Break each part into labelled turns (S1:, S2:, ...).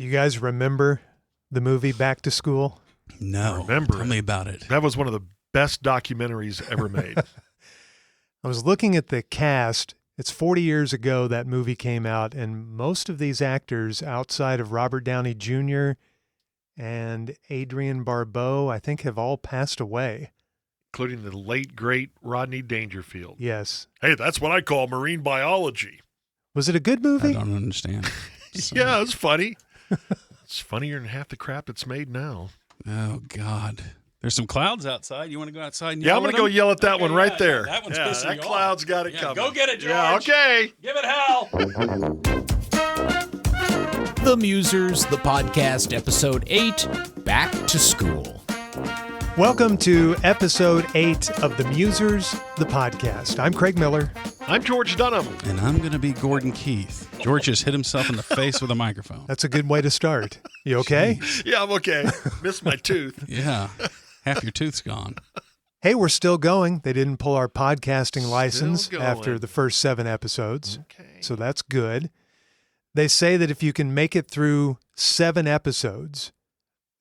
S1: Do you guys remember the movie Back to School?
S2: No.
S3: Remember
S2: Tell me about it.
S3: That was one of the best documentaries ever made.
S1: I was looking at the cast. It's 40 years ago that movie came out, and most of these actors outside of Robert Downey Jr. and Adrienne Barbeau, I think, have all passed away.
S3: Including the late, great Rodney Dangerfield.
S1: Yes.
S3: Hey, that's what I call marine biology.
S1: Was it a good movie?
S2: I don't understand.
S3: Yeah, it was funny. It's funnier than half the crap that's made now.
S2: Oh, God. There's some clouds outside. You want to go outside and
S3: Yeah,
S2: yell
S3: I'm going
S2: at
S3: to go
S2: them?
S3: yell at that
S2: Okay,
S3: one right
S2: yeah,
S3: there.
S2: yeah, that one's
S3: yeah,
S2: pissing
S3: that
S2: you
S3: cloud's
S2: off.
S3: got it
S2: Yeah,
S3: coming.
S2: go get it, George.
S3: Yeah, okay.
S2: Give it hell.
S4: The Musers, the podcast, episode 8, Back to School.
S1: Welcome to episode 8 of The Musers, the podcast. I'm Craig Miller.
S3: I'm George Dunham.
S2: And I'm going to be Gordon Keith. George just hit himself in the face with a microphone.
S1: That's a good way to start. You okay?
S3: Yeah, I'm okay. Missed my tooth.
S2: Yeah. Half your tooth's gone.
S1: Hey, we're still going. They didn't pull our podcasting license
S3: going.
S1: after the first 7 episodes.
S3: Okay.
S1: So that's good. They say that if you can make it through 7 episodes,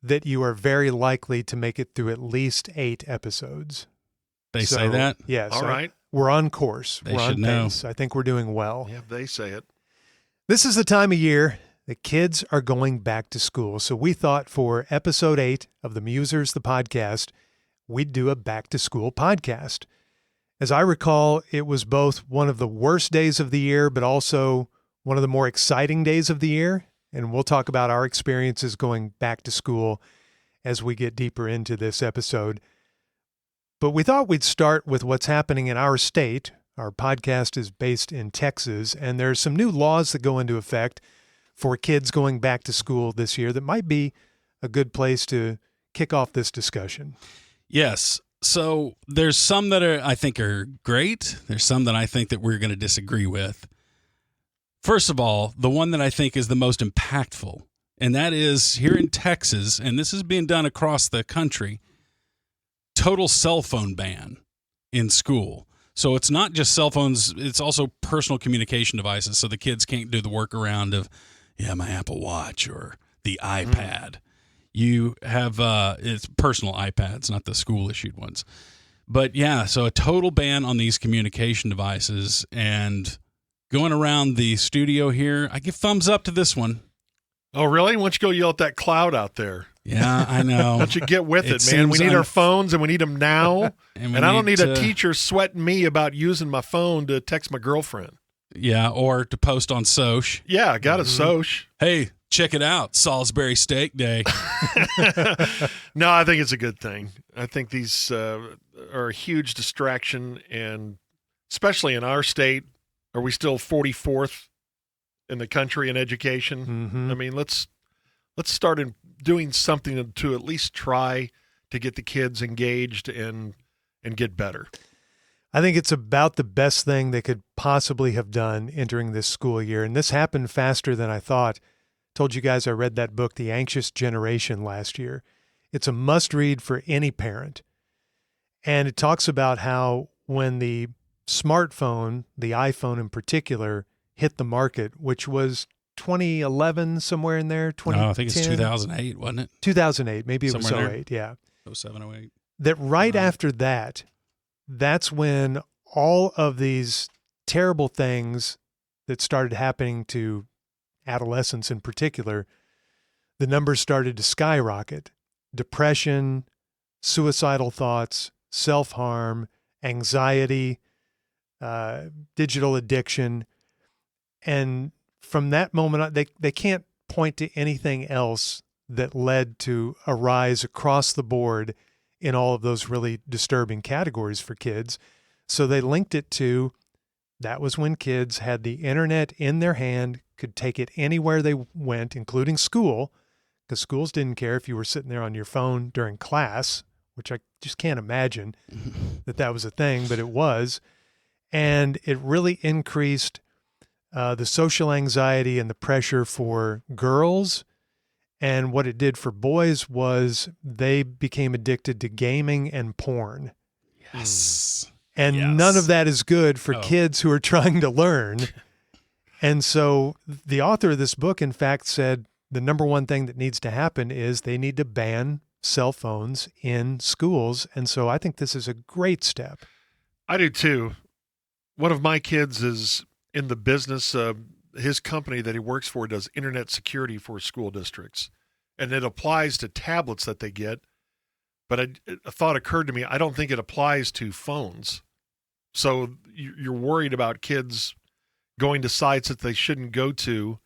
S1: that you are very likely to make it through at least 8 episodes.
S2: They say that?
S1: Yes.
S3: All right.
S1: We're on course.
S2: They
S1: we're
S2: should
S1: on
S2: know.
S1: pace. I think we're doing well.
S3: Yeah, they say it.
S1: This is the time of year that kids are going back to school. So we thought for episode 8 of The Musers, the podcast, we'd do a back to school podcast. As I recall, it was both one of the worst days of the year, but also one of the more exciting days of the year. And we'll talk about our experiences going back to school as we get deeper into this episode. But we thought we'd start with what's happening in our state. Our podcast is based in Texas, and there's some new laws that go into effect for kids going back to school this year that might be a good place to kick off this discussion.
S2: Yes. So there's some that I think are great. There's some that I think that we're going to disagree with. First of all, the one that I think is the most impactful, and that is here in Texas, and this is being done across the country, total cell phone ban in school. So it's not just cell phones, it's also personal communication devices, so the kids can't do the workaround of, my Apple Watch or the iPad. You have, it's personal iPads, not the school-issued ones. But yeah, so a total ban on these communication devices, and going around the studio here, I give thumbs up to this one.
S3: Oh, really? Why don't you go yell at that cloud out there?
S2: Yeah, I know.
S3: Why don't you get with
S2: It
S3: it, man? We
S2: seems
S3: need our phones, and we need them now.
S2: And
S3: I don't need a
S2: to-
S3: teacher sweating me about using my phone to text my girlfriend.
S2: Yeah, or to post on Soch.
S3: Yeah, I got a Soch.
S2: Hey, check it out, Salisbury Steak Day.
S3: No, I think it's a good thing. I think these are a huge distraction, and especially in our state, are we still 44th in the country in education?
S1: Mm-hmm.
S3: I mean, let's start doing something to at least try to get the kids engaged and get better.
S1: I think it's about the best thing they could possibly have done entering this school year. And this happened faster than I thought. Told you guys I read that book, The Anxious Generation, last year. It's a must-read for any parent. And it talks about how when the smartphone, the iPhone in particular, hit the market, which was 2011, somewhere in there, 2010.
S2: I think it's 2008, wasn't it?
S1: 2008, maybe it
S2: Somewhere
S1: was
S2: there.
S1: 08, yeah.
S2: 07, 08.
S1: That right after that, that's when all of these terrible things that started happening to adolescents in particular, the numbers started to skyrocket. Depression, suicidal thoughts, self-harm, anxiety, digital addiction. And from that moment on, they can't point to anything else that led to a rise across the board in all of those really disturbing categories for kids. So they linked it to that was when kids had the internet in their hand, could take it anywhere they went, including school, because schools didn't care if you were sitting there on your phone during class, which I just can't imagine that was a thing, but it was. And it really increased the social anxiety and the pressure for girls. And what it did for boys was they became addicted to gaming and porn.
S2: Yes.
S1: And
S2: Yes.
S1: none of that is good for
S2: Oh.
S1: kids who are trying to learn. And so the author of this book, in fact, said the number one thing that needs to happen is they need to ban cell phones in schools. And so I think this is a great step.
S3: I do too. One of my kids is in the business. His company that he works for does internet security for school districts, and it applies to tablets that they get. But a thought occurred to me. I don't think it applies to phones. So you're worried about kids going to sites that they shouldn't go to.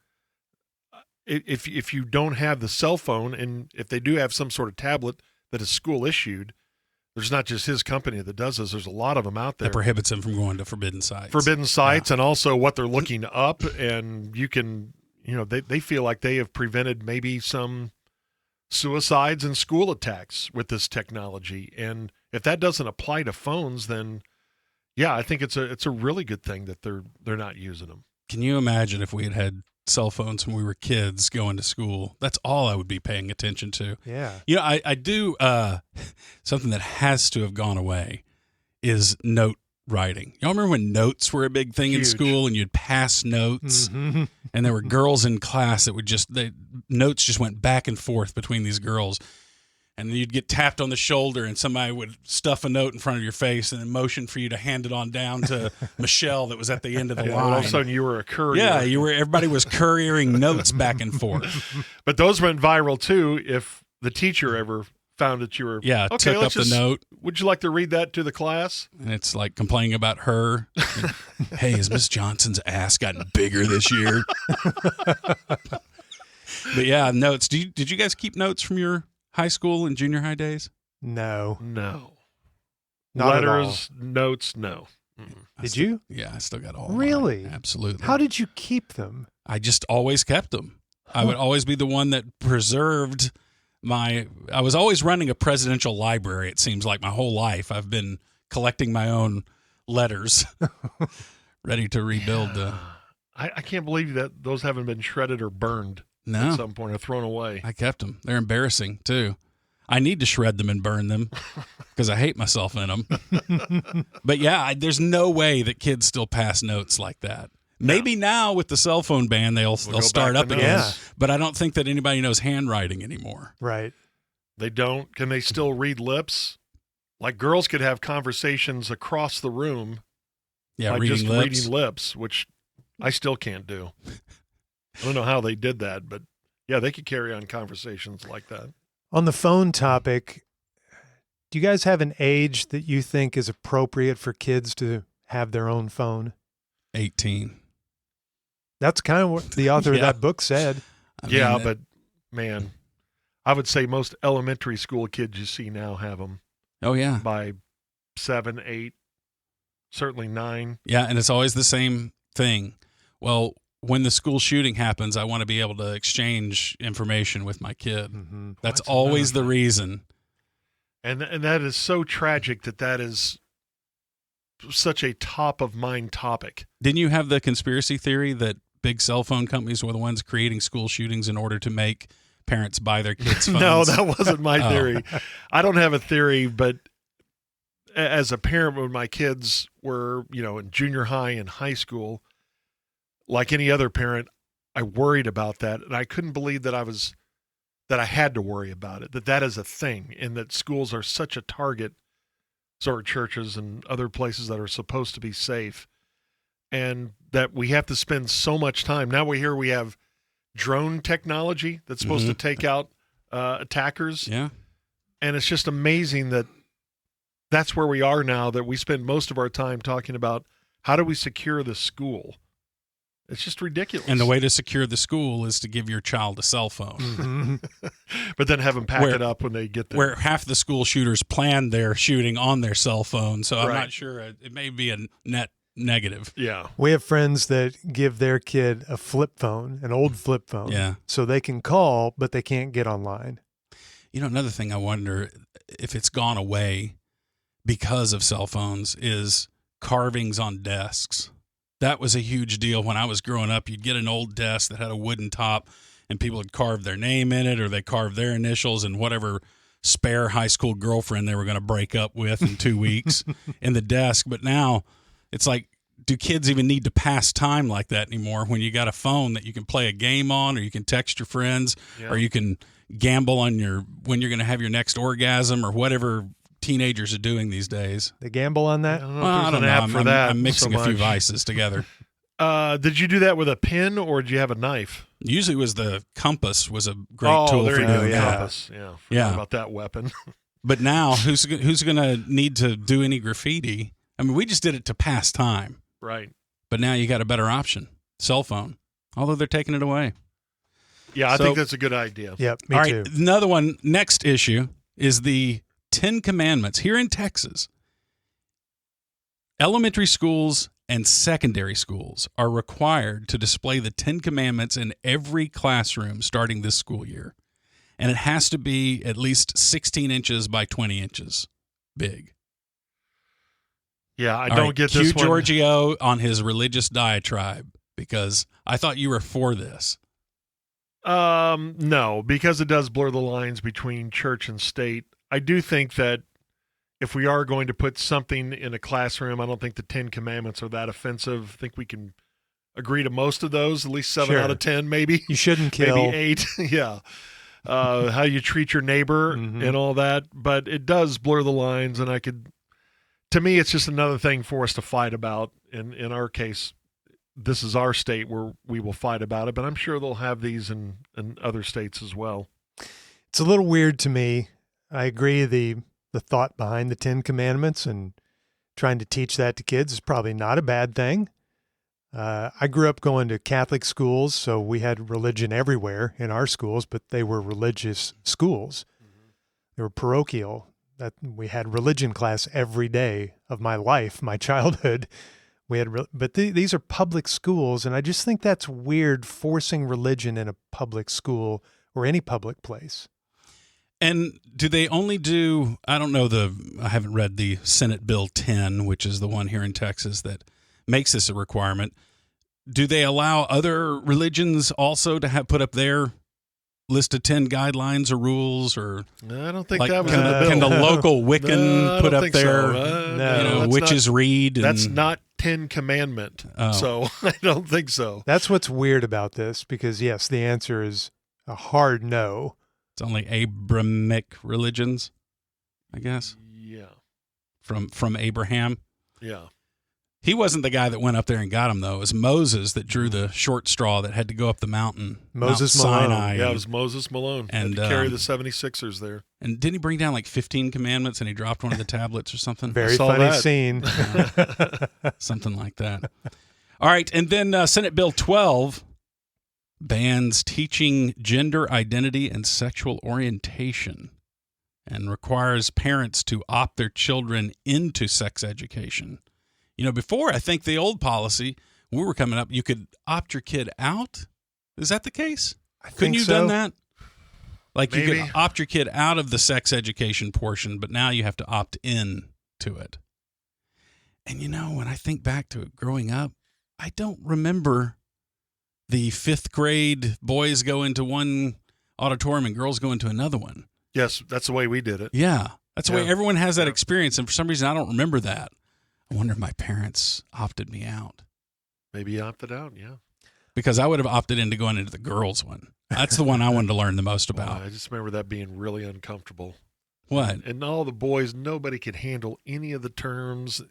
S3: If you don't have the cell phone, and if they do have some sort of tablet that is school issued, there's not just his company that does this. There's a lot of them out there.
S2: That prohibits them from going to forbidden sites.
S3: And also what they're looking up. And you can, they feel like they have prevented maybe some suicides and school attacks with this technology. And if that doesn't apply to phones, then yeah, I think it's a really good thing that they're not using them.
S2: Can you imagine if we had cell phones when we were kids going to school? That's all I would be paying attention to.
S1: Yeah.
S2: I do something that has to have gone away is note writing. Y'all remember when notes were a big thing in school and you'd pass notes and there were girls in class that would notes just went back and forth between these girls. And then you'd get tapped on the shoulder and somebody would stuff a note in front of your face and then motion for you to hand it on down to Michelle that was at the end of the line.
S3: All of a sudden you were a courier.
S2: Yeah, everybody was couriering notes back and forth.
S3: But those went viral too if the teacher ever found that you were
S2: took up the note.
S3: Would you like to read that to the class?
S2: And it's like complaining about her. Hey, has Miss Johnson's ass gotten bigger this year? But yeah, notes. Did you guys keep notes from your high school and junior high days?
S1: No.
S3: Not
S1: Letters,
S3: notes, no.
S1: Did you?
S2: Yeah, I still got all
S1: Really?
S2: mine. Absolutely.
S1: How did you keep them?
S2: I just always kept them. I would always be the one that preserved I was always running a presidential library, it seems like my whole life. I've been collecting my own letters, ready to rebuild the...
S3: I can't believe that those haven't been shredded or burned at some point or thrown away.
S2: I kept them. They're embarrassing, too. I need to shred them and burn them because I hate myself in them. But yeah, there's no way that kids still pass notes like that. Maybe now with the cell phone ban, they'll start up again.
S1: Yeah.
S2: But I don't think that anybody knows handwriting anymore.
S1: Right.
S3: They don't. Can they still read lips? Like girls could have conversations across the room.
S2: Yeah,
S3: by
S2: reading
S3: just
S2: lips.
S3: reading lips, which I still can't do. I don't know how they did that, but yeah, they could carry on conversations like that.
S1: On the phone topic, do you guys have an age that you think is appropriate for kids to have their own phone?
S2: 18.
S1: That's kind of what the author of that book said.
S2: I mean,
S3: But man, I would say most elementary school kids you see now have them.
S2: Oh, yeah.
S3: By 7, 8, certainly 9.
S2: Yeah, and it's always the same thing. Well, when the school shooting happens, I want to be able to exchange information with my kid.
S1: Mm-hmm.
S2: That's always the reason.
S3: And that is so tragic that is such a top-of-mind topic.
S2: Didn't you have the conspiracy theory that big cell phone companies were the ones creating school shootings in order to make parents buy their kids' phones?
S3: No, that wasn't my theory. I don't have a theory, but as a parent, when my kids were, in junior high and high school, like any other parent, I worried about that, and I couldn't believe that I had to worry about it, that is a thing, and that schools are such a target, so are churches and other places that are supposed to be safe, and that we have to spend so much time. Now we have drone technology that's supposed to take out attackers.
S2: Yeah.
S3: And it's just amazing that's where we are now, that we spend most of our time talking about how do we secure the school. It's just ridiculous.
S2: And the way to secure the school is to give your child a cell phone.
S1: Mm-hmm.
S3: But then have them pack it up when they get there.
S2: Where half the school shooters plan their shooting on their cell phone. So I'm
S3: Right.
S2: not sure. It may be a net negative.
S3: Yeah.
S1: We have friends that give their kid a flip phone, an old flip phone,
S2: Yeah.
S1: so they can call, but they can't get online.
S2: Another thing I wonder if it's gone away because of cell phones is carvings on desks. That was a huge deal when I was growing up. You'd get an old desk that had a wooden top, and people would carve their name in it, or they carved their initials and whatever spare high school girlfriend they were going to break up with in 2 weeks in the desk. But now it's like do kids even need to pass time like that anymore when you got a phone that you can play a game on, or you can text your friends, or you can gamble on when you're going to have your next orgasm, or whatever teenagers are doing these days?
S1: They gamble on that?
S3: I don't know.
S2: Well,
S3: If
S2: I
S3: there's
S2: don't
S3: an
S2: know.
S3: app for that.
S2: I'm mixing
S3: so
S2: a few
S3: much.
S2: vices together.
S3: Did you do that with a pen, or did you have a knife?
S2: Usually it was the compass was a great tool
S3: there
S2: for
S3: you go.
S2: doing
S1: yeah.
S2: that.
S3: Compass. Yeah. Forgot
S2: Yeah.
S3: about that weapon.
S2: But now who's going to need to do any graffiti? I mean, we just did it to pass time.
S3: Right.
S2: But now you got a better option, cell phone, although they're taking it away.
S3: Yeah, I
S2: So-
S3: think that's a good idea.
S1: Yep, me
S2: All right,
S1: too.
S2: another one, next issue is the 10 Commandments. Here in Texas, elementary schools and secondary schools are required to display the 10 Commandments in every classroom starting this school year. And it has to be at least 16 inches by 20 inches big.
S3: Yeah, I
S2: All
S3: don't
S2: right,
S3: get
S2: cue
S3: this one.
S2: Giorgio on his religious diatribe, because I thought you were for this.
S3: No, because it does blur the lines between church and state. I do think that if we are going to put something in a classroom, I don't think the 10 Commandments are that offensive. I think we can agree to most of those, at least 7
S1: Sure.
S3: out of 10, maybe.
S1: You shouldn't kill.
S3: Maybe 8. Yeah. How you treat your neighbor
S1: Mhm.
S3: and all that. But it does blur the lines, and to me, it's just another thing for us to fight about. In our case, this is our state where we will fight about it, but I'm sure they'll have these in other states as well.
S1: It's a little weird to me. I agree the thought behind the 10 Commandments and trying to teach that to kids is probably not a bad thing. I grew up going to Catholic schools, so we had religion everywhere in our schools, but they were religious schools. They were parochial. That we had religion class every day of my life, my childhood. We had, but these are public schools, and I just think that's weird, forcing religion in a public school or any public place.
S2: And do they only do, I don't know, I haven't read the Senate Bill 10, which is the one here in Texas that makes this a requirement. Do they allow other religions also to put up their list of 10 guidelines or rules, or
S3: I don't think
S2: like
S3: that was in the bill.
S2: can the local
S3: No,
S2: Wiccan
S3: I
S2: put
S3: don't
S2: up
S3: think
S2: their
S3: so.
S1: No.
S3: That's
S2: witches read? And,
S3: That's not 10 Commandment.
S2: Oh.
S3: So I don't think so.
S1: That's what's weird about this, because yes, the answer is a hard no.
S2: It's only Abrahamic religions, I guess,
S3: Yeah.
S2: from Abraham.
S3: Yeah.
S2: He wasn't the guy that went up there and got him, though. It was Moses that drew the short straw that had to go up the mountain.
S1: Moses
S2: Mount
S1: Malone.
S2: Sinai.
S3: Yeah, it
S2: and,
S3: was Moses Malone.
S2: and,
S3: Had to carry
S2: um,
S3: the 76ers there.
S2: and didn't he bring down like 15 commandments and he dropped one of the tablets or something?
S1: Very
S3: saw
S1: funny
S3: that.
S1: scene.
S2: Something like that. All right. And then Senate Bill 12 bans teaching gender identity and sexual orientation and requires parents to opt their children into sex education. You know, before, I think the old policy, when we were coming up, you could opt your kid out. Is that the case?
S1: I
S2: Couldn't
S1: think
S2: you have
S1: so.
S2: done that? Like you
S3: Maybe.
S2: could opt your kid out of the sex education portion, but now you have to opt in to it. And you know, when I think back to it growing up, I don't remember the 5th grade boys go into one auditorium and girls go into another one.
S3: Yes, that's the way we did it.
S2: Yeah. That's the way
S3: Yeah.
S2: everyone has that
S3: Yeah.
S2: experience. And for some reason, I don't remember that. I wonder if my parents opted me out,
S3: Maybe you opted out, yeah.
S2: because I would have opted into going into the girls one. That's the one I wanted to learn the most about.
S3: I just remember that being really uncomfortable.
S2: What?
S3: And all the boys, nobody could handle any of the terms,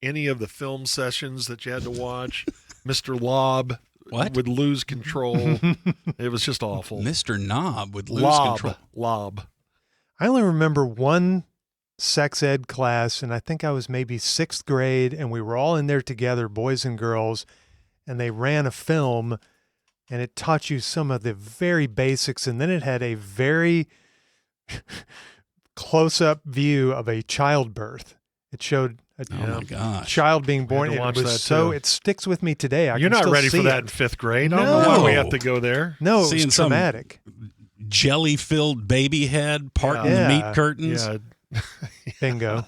S3: any of the film sessions that you had to watch. Mr. Lob
S2: What?
S3: would lose control. It was just awful.
S2: Mr. Knob would lose
S3: Lob.
S2: control.
S3: Lob.
S1: I only remember one sex ed class, and I think I was maybe 6th grade, and we were all in there together, boys and girls, and they ran a film, and it taught you some of the very basics, and then it had a very close-up view of a childbirth. It showed a
S2: Oh, my gosh.
S1: child being born.
S3: to
S1: It
S3: watch
S1: was
S3: that,
S1: so
S3: too.
S1: it sticks with me today.
S3: You're
S1: can
S3: not
S1: still
S3: ready for
S1: see
S3: that
S1: it.
S3: in 5th grade. I don't know why we
S2: No.
S3: have to go there.
S1: No, it
S2: Seeing
S1: was
S2: some-
S1: traumatic.
S2: Jelly-filled baby head parting
S1: Yeah.
S2: the meat curtains.
S3: Yeah.
S1: Bingo.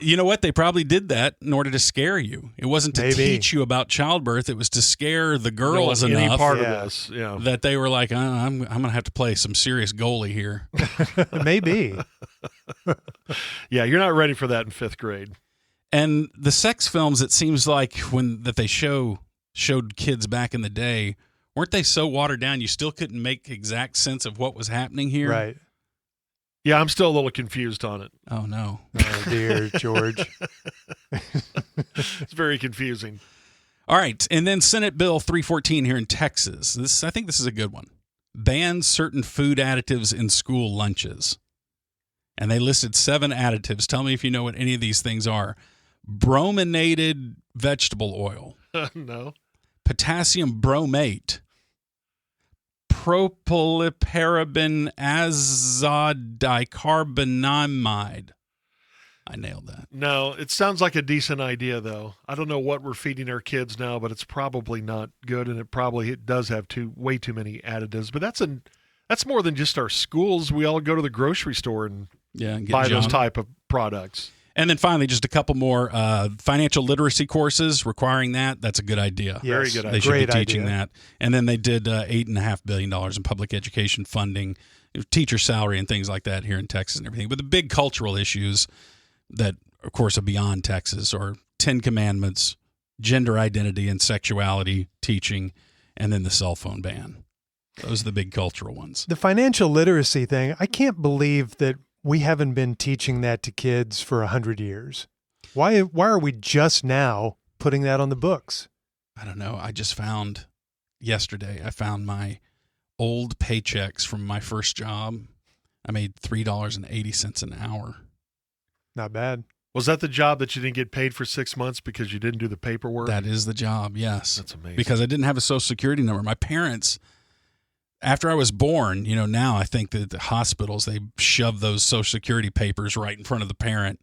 S2: You know what? They probably did that in order to scare you. It wasn't to
S1: Maybe.
S2: teach you about childbirth. It was to scare the girls
S3: Don't want any
S2: enough
S3: part
S1: Yeah.
S3: of this. Yeah.
S2: that they were like, I'm going to have to play some serious goalie here.
S1: Maybe.
S3: Yeah, you're not ready for that in 5th grade.
S2: And the sex films, it seems like that they showed kids back in the day, weren't they so watered down you still couldn't make exact sense of what was happening here?
S1: Right.
S3: Yeah, I'm still a little confused on it.
S2: Oh, no.
S1: Oh, dear, George.
S3: It's very confusing.
S2: All right. And then Senate Bill 314 here in Texas. I think this is a good one. Bans certain food additives in school lunches. And they listed 7 additives. Tell me if you know what any of these things are. Brominated vegetable oil.
S3: No.
S2: Potassium bromate. Propylparaben azodicarbonamide. I nailed that.
S3: No, it sounds like a decent idea, though. I don't know what we're feeding our kids now, but it's probably not good, and it does have way too many additives. But that's more than just our schools. We all go to the grocery store and
S2: And
S3: buy those type of products.
S2: And then finally, just a couple more financial literacy courses requiring that. That's a good idea.
S1: Yes,
S3: Very good idea.
S2: They should
S1: Great
S2: be teaching
S1: idea.
S2: that. And then they did $8.5 billion in public education funding, teacher salary and things like that here in Texas and everything. But the big cultural issues that, of course, are beyond Texas are 10 Commandments, gender identity and sexuality teaching, and then the cell phone ban. Those are the big cultural ones.
S1: The financial literacy thing, I can't believe that we haven't been teaching that to kids for 100 years. Why are we just now putting that on the books?
S2: I don't know. I just found yesterday, I found my old paychecks from my first job. I made $3.80 an hour.
S1: Not bad.
S3: Was that the job that you didn't get paid for 6 months because you didn't do the paperwork?
S2: That is the job, yes.
S3: That's amazing.
S2: Because I didn't have a Social Security number. My parents, after I was born, now I think that the hospitals, they shove those Social Security papers right in front of the parent.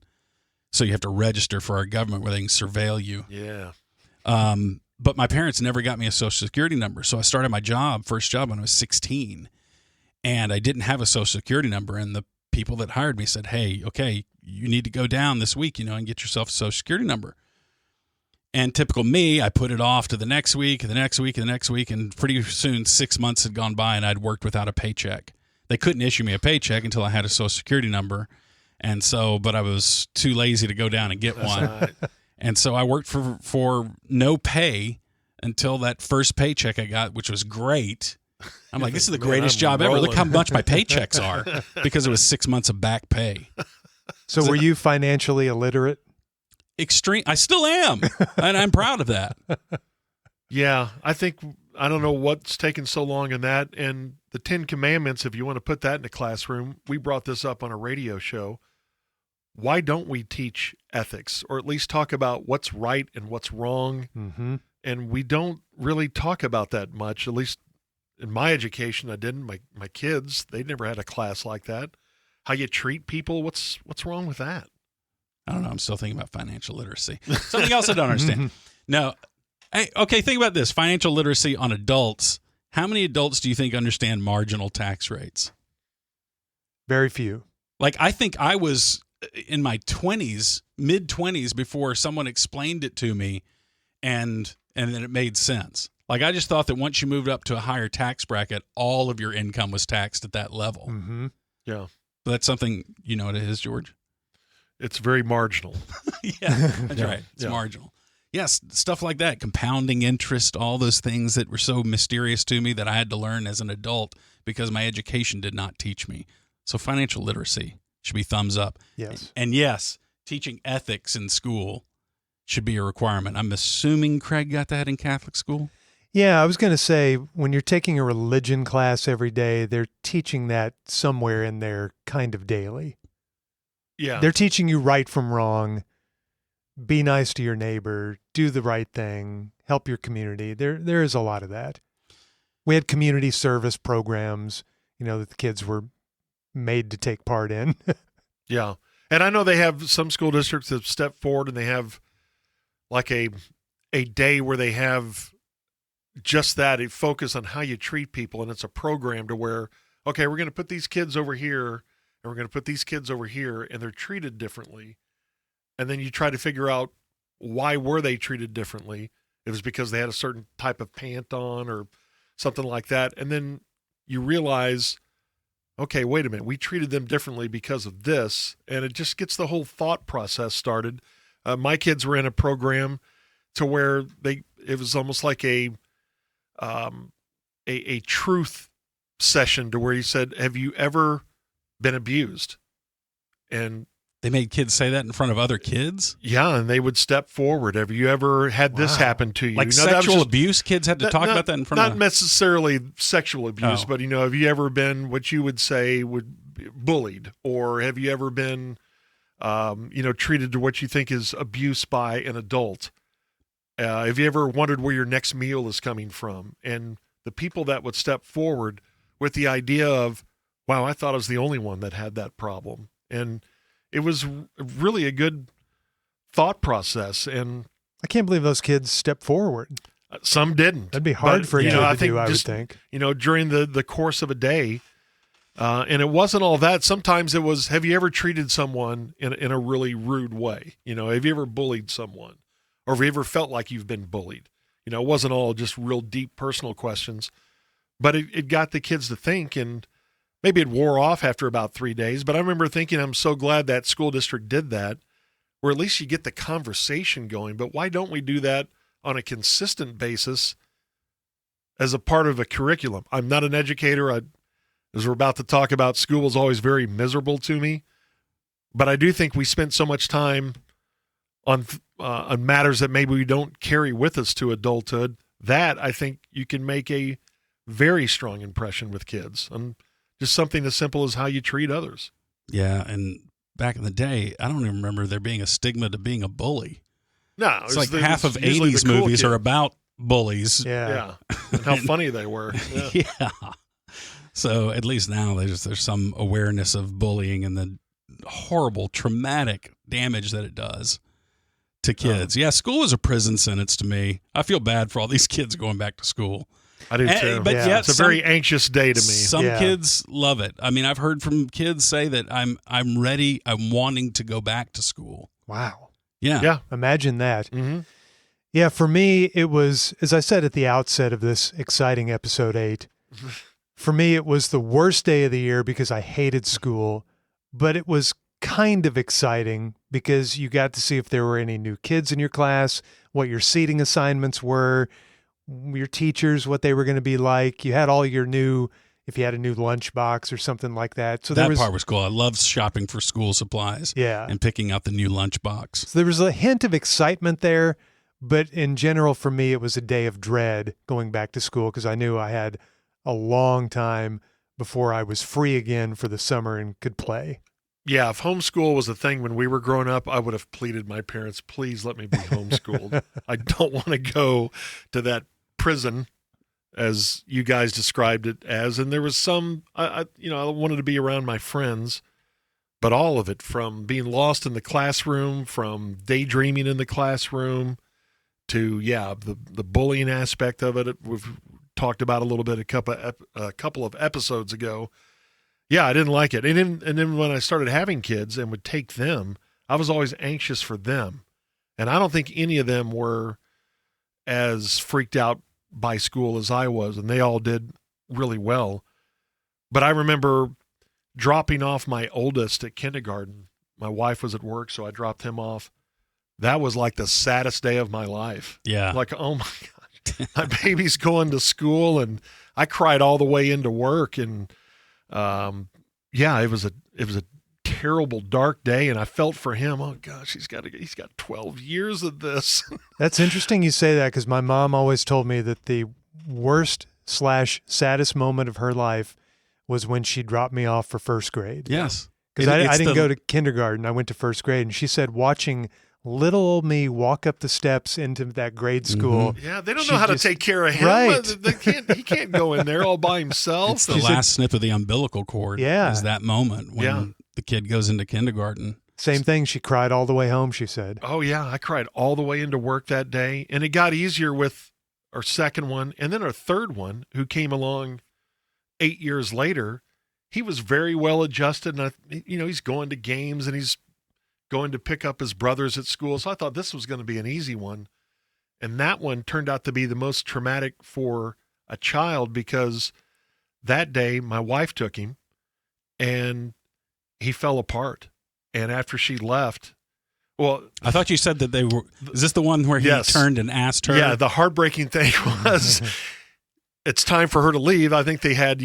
S2: So you have to register for our government where they can surveil you.
S3: Yeah.
S2: But my parents never got me a Social Security number. So I started my first job when I was 16. And I didn't have a Social Security number. And the people that hired me said, hey, okay, you need to go down this week, and get yourself a Social Security number. And typical me, I put it off to the next week, and the next week, and the next week, and pretty soon 6 months had gone by, and I'd worked without a paycheck. They couldn't issue me a paycheck until I had a Social Security number, and so, but I was too lazy to go down and get one.
S3: Right.
S2: And so I worked for no pay until that first paycheck I got, which was great. I'm like, this is the
S3: Man,
S2: greatest
S3: I'm
S2: job ever. Look how
S3: rolling.
S2: much my paychecks are, because it was 6 months of back pay.
S1: So were you financially illiterate?
S2: Extreme. I still am, and I'm proud of that.
S3: Yeah, I don't know what's taken so long in that. And the 10 Commandments, if you want to put that in a classroom, we brought this up on a radio show. Why don't we teach ethics, or at least talk about what's right and what's wrong?
S1: Mm-hmm.
S3: And we don't really talk about that much. At least in my education, I didn't. My kids, they never had a class like that. How you treat people, what's wrong with that?
S2: I don't know. I'm still thinking about financial literacy. Something else I don't understand. No. Hey, okay, think about this. Financial literacy on adults. How many adults do you think understand marginal tax rates?
S1: Very few.
S2: Like, I think I was in my 20s, mid-20s, before someone explained it to me, and then it made sense. Like, I just thought that once you moved up to a higher tax bracket, all of your income was taxed at that level.
S1: Mm-hmm.
S3: Yeah.
S2: But that's something, you know what it is, George?
S3: It's very marginal.
S2: Yeah, that's right. It's marginal. Yes, stuff like that, compounding interest, all those things that were so mysterious to me that I had to learn as an adult because my education did not teach me. So financial literacy should be thumbs up.
S1: Yes.
S2: And yes, teaching ethics in school should be a requirement. I'm assuming Craig got that in Catholic school?
S1: Yeah, I was going to say, when you're taking a religion class every day, they're teaching that somewhere in there kind of daily.
S3: Yeah.
S1: They're teaching you right from wrong, be nice to your neighbor, do the right thing, help your community. There is a lot of that. We had community service programs, that the kids were made to take part in.
S3: Yeah. And I know they have some school districts that have stepped forward and they have like a day where they have just that, a focus on how you treat people. And it's a program to where, okay, we're going to put these kids over here and we're going to put these kids over here, and they're treated differently. And then you try to figure out why were they treated differently. It was because they had a certain type of pant on or something like that. And then you realize, okay, wait a minute, we treated them differently because of this, and it just gets the whole thought process started. My kids were in a program to where it was almost like a truth session, to where he said, have you ever been abused? And
S2: They made kids say that in front of other kids?
S3: yeah, and they would step forward. Have you ever had this happen to you?
S2: Like
S3: that was
S2: sexual
S3: just-
S2: abuse? Kids had to talk about that in front
S3: not
S2: of
S3: necessarily sexual abuse,
S2: Oh.
S3: but have you ever been what you would say would be bullied, or have you ever been treated to what you think is abuse by an adult? Have you ever wondered where your next meal is coming from? And the people that would step forward with the idea of, wow, I thought I was the only one that had that problem. And it was really a good thought process. And
S1: I can't believe those kids stepped forward.
S3: some didn't.
S1: That'd be hard for you to
S3: I
S1: do,
S3: think
S1: I would
S3: just,
S1: think.
S3: during the course of a day, and it wasn't all that. Sometimes it was, have you ever treated someone in a really rude way? Have you ever bullied someone? Or have you ever felt like you've been bullied? It wasn't all just real deep personal questions, but it got the kids to think, and maybe it wore off after about 3 days. But I remember thinking, I'm so glad that school district did that, where at least you get the conversation going. But why don't we do that on a consistent basis as a part of a curriculum? I'm not an educator. As we're about to talk about, school was always very miserable to me. But I do think we spent so much time on matters that maybe we don't carry with us to adulthood, that I think you can make a very strong impression with kids. And just something as simple as how you treat others.
S2: Yeah, and back in the day, I don't even remember there being a stigma to being a bully.
S3: No,
S2: It's like half of 80s
S3: cool
S2: movies
S3: kid.
S2: are about bullies.
S1: Yeah.
S3: And how funny they were. Yeah.
S2: Yeah. So at least now there's some awareness of bullying and the horrible, traumatic damage that it does to kids. Yeah, school is a prison sentence to me. I feel bad for all these kids going back to school.
S3: I do too.
S2: But
S1: Yeah.
S2: yet
S3: It's a very anxious day to me.
S2: Some
S1: Yeah.
S2: kids love it. I mean, I've heard from kids say that I'm ready. I'm wanting to go back to school.
S1: Wow.
S2: Yeah.
S3: Yeah.
S1: Imagine that.
S3: Mm-hmm.
S1: Yeah, for me, it was, as I said at the outset of this exciting episode 8, for me, it was the worst day of the year because I hated school, but it was kind of exciting because you got to see if there were any new kids in your class, what your seating assignments were, your teachers, what they were going to be like. You had all your new, if you had a new lunchbox or something like that. So
S2: That part was cool. I loved shopping for school supplies
S1: yeah.
S2: and picking out the new lunchbox.
S1: So there was a hint of excitement there, but in general, for me, it was a day of dread going back to school because I knew I had a long time before I was free again for the summer and could play.
S3: Yeah, if homeschool was a thing when we were growing up, I would have pleaded my parents, please let me be homeschooled. I don't want to go to that prison, as you guys described it as. And there was some, I wanted to be around my friends, but all of it, from being lost in the classroom, from daydreaming in the classroom, to the bullying aspect of it. We've talked about a little bit a couple of episodes ago. Yeah, I didn't like it. And then when I started having kids and would take them, I was always anxious for them. And I don't think any of them were as freaked out by school as I was, and they all did really well. But I remember dropping off my oldest at kindergarten. My wife was at work, so I dropped him off. That was like the saddest day of my life.
S2: Yeah.
S3: Like, oh my God, my baby's going to school, and I cried all the way into work. And it was a terrible, dark day, and I felt for him. Oh gosh, he's got 12 years of this.
S1: That's interesting you say that because my mom always told me that the worst/saddest moment of her life was when she dropped me off for first grade.
S2: Yes.
S1: Because I didn't go to kindergarten. I went to first grade. And she said watching little old me walk up the steps into that grade school.
S3: Yeah, they don't
S1: She
S3: know how
S1: just-
S3: to take care of him.
S1: Right.
S3: He can't go in there all by himself.
S2: It's the
S1: She said-
S2: last snip of the umbilical cord.
S1: Yeah.
S2: Is that moment when the kid goes into kindergarten.
S1: Same thing. She cried all the way home, she said.
S3: Oh, yeah. I cried all the way into work that day. And it got easier with our second one. And then our third one, who came along 8 years later, he was very well adjusted. And, he's going to games and he's going to pick up his brothers at school. So I thought this was going to be an easy one. And that one turned out to be the most traumatic for a child because that day my wife took him and he fell apart. And after she left, well,
S2: I thought you said that they were. Is this the one where he
S3: Yes.
S2: turned and asked her?
S3: yeah, the heartbreaking thing was it's time for her to leave. I think they had,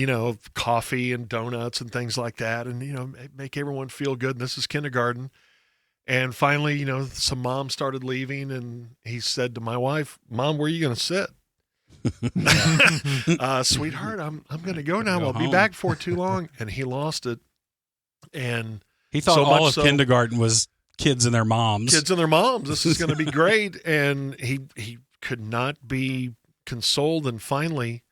S3: coffee and donuts and things like that, and, make everyone feel good. And this is kindergarten. And finally, some moms started leaving, and he said to my wife, "Mom, where are you going to sit?" Sweetheart, I'm going to go now.
S2: Go
S3: I'll be
S2: home.
S3: back for too long. And he lost it. And
S2: He thought
S3: so
S2: all
S3: much
S2: of
S3: so-
S2: kindergarten was kids and their moms.
S3: kids and their moms. This is going to be great. And he could not be consoled. And finally,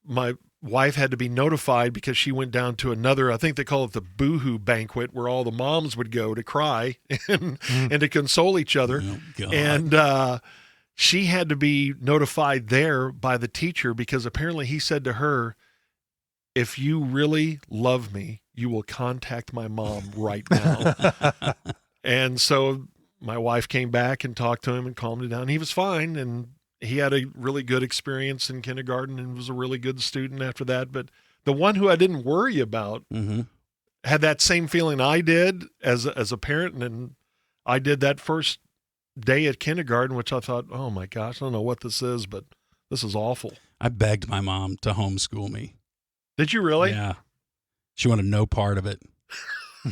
S3: my wife had to be notified because she went down to another, I think they call it the boohoo banquet, where all the moms would go to cry and to console each other.
S2: Oh, God.
S3: And she had to be notified there by the teacher because apparently he said to her, "If you really love me, you will contact my mom right now." And so my wife came back and talked to him and calmed him down. He was fine, and he had a really good experience in kindergarten and was a really good student after that. But the one who I didn't worry about
S2: Mhm.
S3: had that same feeling I did as a parent, and I did that first day at kindergarten, which I thought, oh my gosh, I don't know what this is, but this is awful.
S2: I begged my mom to homeschool me.
S3: Did you really?
S2: Yeah. She wanted no part of it.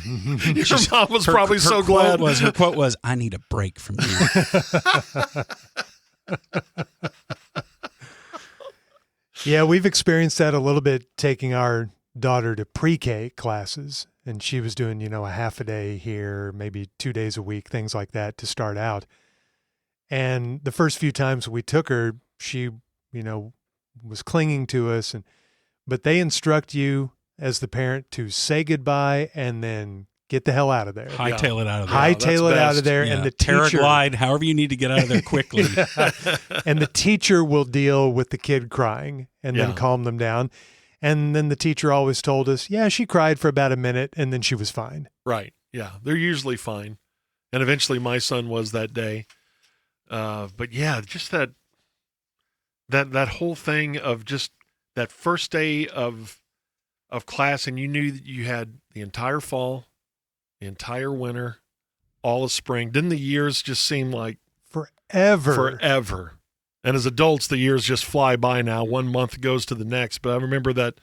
S3: Your mom was probably so glad.
S2: Her quote was, "I need a break from you."
S1: Yeah, we've experienced that a little bit taking our daughter to pre-K classes, and she was doing, a half a day here, maybe 2 days a week, things like that to start out. And the first few times we took her, she, was clinging to us, but they instruct you as the parent to say goodbye and then get the hell out of there.
S2: Hightail it out of there.
S1: Hightail it out
S3: best.
S1: of there,
S2: Yeah,
S1: and the teacher,
S2: paraglide, however you need to get out of there quickly.
S1: and the teacher will deal with the kid crying and then
S3: Yeah.
S1: calm them down. And then the teacher always told us, yeah, she cried for about a minute and then she was fine.
S3: Right. Yeah. They're usually fine. And eventually my son was that day. But yeah, just that whole thing of just that first day of class, and you knew that you had the entire fall, the entire winter, all of spring. Didn't the years just seem like forever? And as adults, the years just fly by now. 1 month goes to the next. But I remember that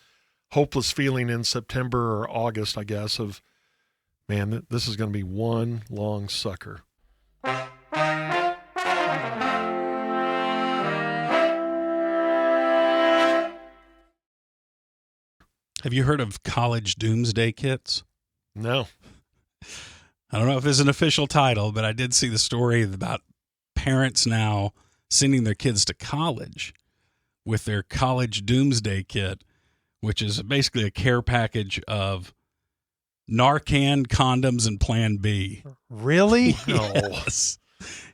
S3: hopeless feeling in September or August, I guess, of, man, this is going to be one long sucker.
S2: Have you heard of college doomsday kits?
S3: No.
S2: I don't know if it's an official title, but I did see the story about parents now sending their kids to college with their college doomsday kit, which is basically a care package of Narcan, condoms, and Plan B.
S1: Really?
S3: No.
S2: Yes.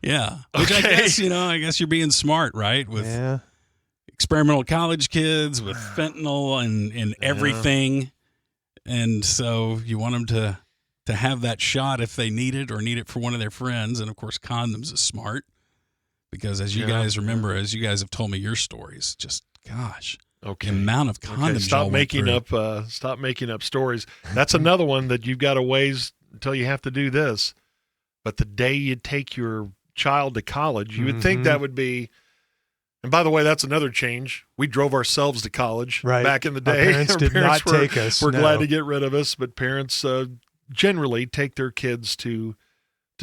S2: Yeah. Which
S3: Okay.
S2: I guess you're being smart, right? With
S1: Yeah.
S2: experimental college kids, with fentanyl and everything. And so you want them to have that shot if they need it or need it for one of their friends. And of course, condoms is smart because as you guys remember, as you guys have told me your stories, just gosh,
S3: Okay.
S2: the amount of condoms.
S3: Okay, stop
S2: y'all went
S3: making
S2: through.
S3: stop making up stories. That's another one that you've got a ways until you have to do this. But the day you take your child to college, you would think that would be. And by the way, that's another change. We drove ourselves to college
S1: Right.
S3: back in the
S1: Our
S3: day.
S1: parents did not take us,
S3: We're
S1: no.
S3: glad to get rid of us, but parents generally take their kids to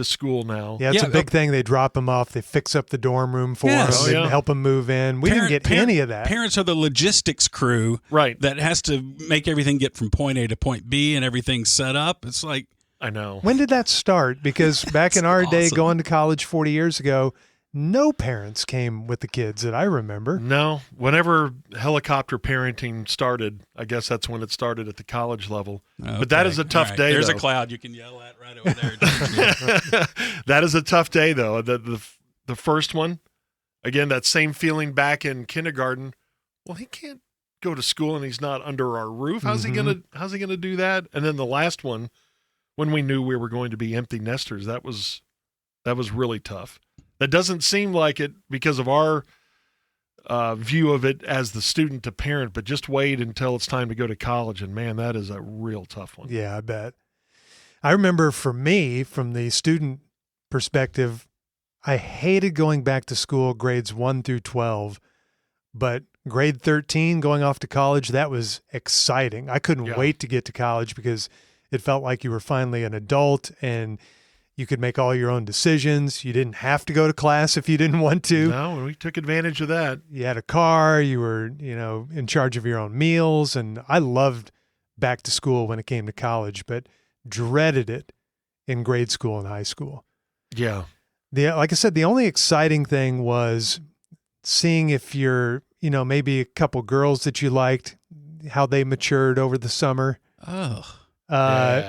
S3: school now.
S1: Yeah, it's
S2: Yeah,
S1: a big thing. They drop them off. They fix up the dorm room for
S2: Yes.
S1: them.
S3: Oh,
S1: They
S3: yeah.
S1: help them move in. We didn't get any of that.
S2: Parents are the logistics crew
S3: Right.
S2: that has to make everything get from point A to point B and everything set up. It's like,
S3: I know.
S1: When did that start? Because back in our day,
S2: awesome.
S1: going to college 40 years ago, no parents came with the kids that I remember.
S3: No, whenever helicopter parenting started, I guess that's when it started at the college level. But that
S2: okay,
S3: is a tough
S2: all right,
S3: day.
S2: There's
S3: though.
S2: a cloud you can yell at right over there.
S3: That is a tough day, though. The first one, again, that same feeling back in kindergarten. Well, he can't go to school and he's not under our roof. How's he gonna do that? And then the last one, when we knew we were going to be empty nesters, that was really tough. That doesn't seem like it because of our view of it as the student to parent, but just wait until it's time to go to college. And man, that is a real tough one.
S1: Yeah, I bet. I remember for me, from the student perspective, I hated going back to school grades 1 through 12, but grade 13 going off to college, that was exciting. I couldn't wait to get to college because it felt like you were finally an adult and you could make all your own decisions. You didn't have to go to class if you didn't want to.
S3: No, and we took advantage of that.
S1: You had a car, you were, in charge of your own meals. And I loved back to school when it came to college, but dreaded it in grade school and high school.
S3: Yeah.
S1: Like I said, the only exciting thing was seeing if you're, maybe a couple girls that you liked, how they matured over the summer.
S2: Oh.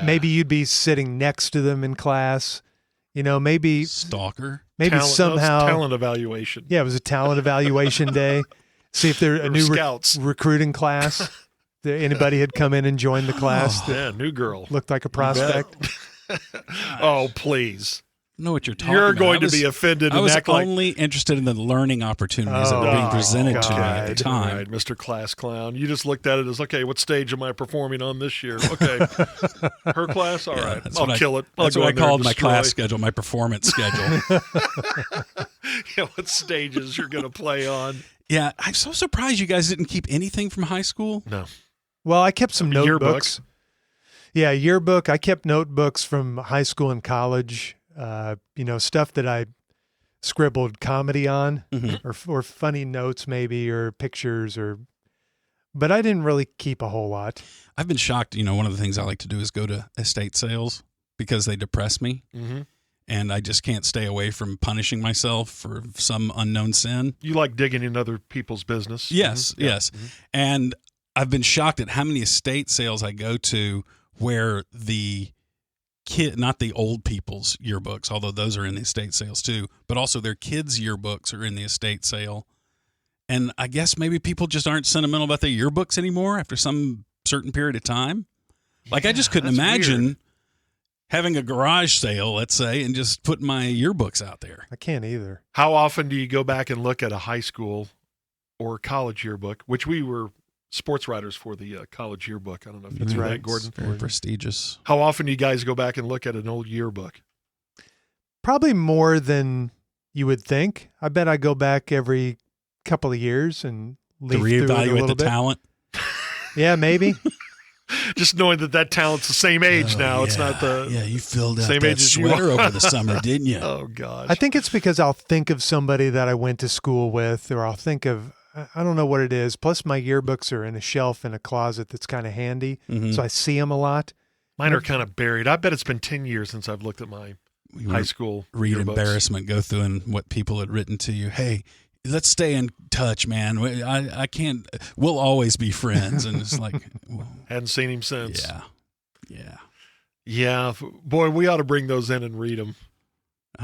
S1: Maybe you'd be sitting next to them in class, maybe
S2: stalker,
S1: maybe
S3: talent,
S1: somehow
S3: talent evaluation.
S1: Yeah, it was a talent evaluation day. See if they're a new recruiting class. Anybody had come in and joined the class.
S3: Yeah, new girl.
S1: Looked like a prospect.
S3: Oh, please.
S2: Know what you're talking
S3: You're
S2: about.
S3: going to be offended.
S2: I was
S3: act like,
S2: only interested in the learning opportunities that were being presented to me at the time.
S3: All right, Mr. Class Clown. You just looked at it as, okay, what stage am I performing on this year? Okay. Her class? All right. I'll kill it.
S2: That's what I called my class schedule, my performance schedule.
S3: Yeah, what stages you're going to play on.
S2: Yeah, I'm so surprised you guys didn't keep anything from high school.
S3: No.
S1: Well, I kept some notebooks.
S3: Yearbook.
S1: Yeah, yearbook. I kept notebooks from high school and college. Stuff that I scribbled comedy on, or funny notes maybe, or pictures, but I didn't really keep a whole lot.
S2: I've been shocked. One of the things I like to do is go to estate sales because they depress me.
S3: Mm-hmm.
S2: And I just can't stay away from punishing myself for some unknown sin.
S3: You like digging in other people's business.
S2: Yes,
S3: Mm-hmm.
S2: yes.
S3: Mm-hmm.
S2: And I've been shocked at how many estate sales I go to where the not the old people's yearbooks, although those are in the estate sales too, but also their kids' yearbooks are in the estate sale. And I guess maybe people just aren't sentimental about their yearbooks anymore after some certain period of time. Like, I just couldn't imagine having a garage sale, let's say, and just putting my yearbooks out there.
S1: I can't either.
S3: How often do you go back and look at a high school or college yearbook, which we were sports writers for the college yearbook? I don't know if you knew that, Gordon.
S2: Very prestigious.
S3: How often do you guys go back and look at an old yearbook?
S1: Probably more than you would think. I bet I go back every couple of years and leaf through it a
S2: reevaluate
S1: little
S2: the
S1: bit.
S2: talent.
S1: Yeah, maybe.
S3: Just knowing that talent's the same age now.
S2: Yeah.
S3: It's not the
S2: you filled out
S3: same
S2: that
S3: age as you
S2: sweater
S3: are.
S2: over the summer, didn't you?
S3: Oh, gosh.
S1: I think it's because I'll think of somebody that I went to school with, or I'll think of, I don't know what it is. Plus, my yearbooks are in a shelf in a closet that's kind of handy, so I see them a lot.
S3: Mine are kind of buried. I bet it's been 10 years since I've looked at my high school
S2: read
S3: yearbooks.
S2: embarrassment, go through and what people had written to you. Hey, let's stay in touch, man. I can't. We'll always be friends. And it's like, well,
S3: Hadn't seen him since.
S2: yeah.
S3: Boy, we ought to bring those in and read them.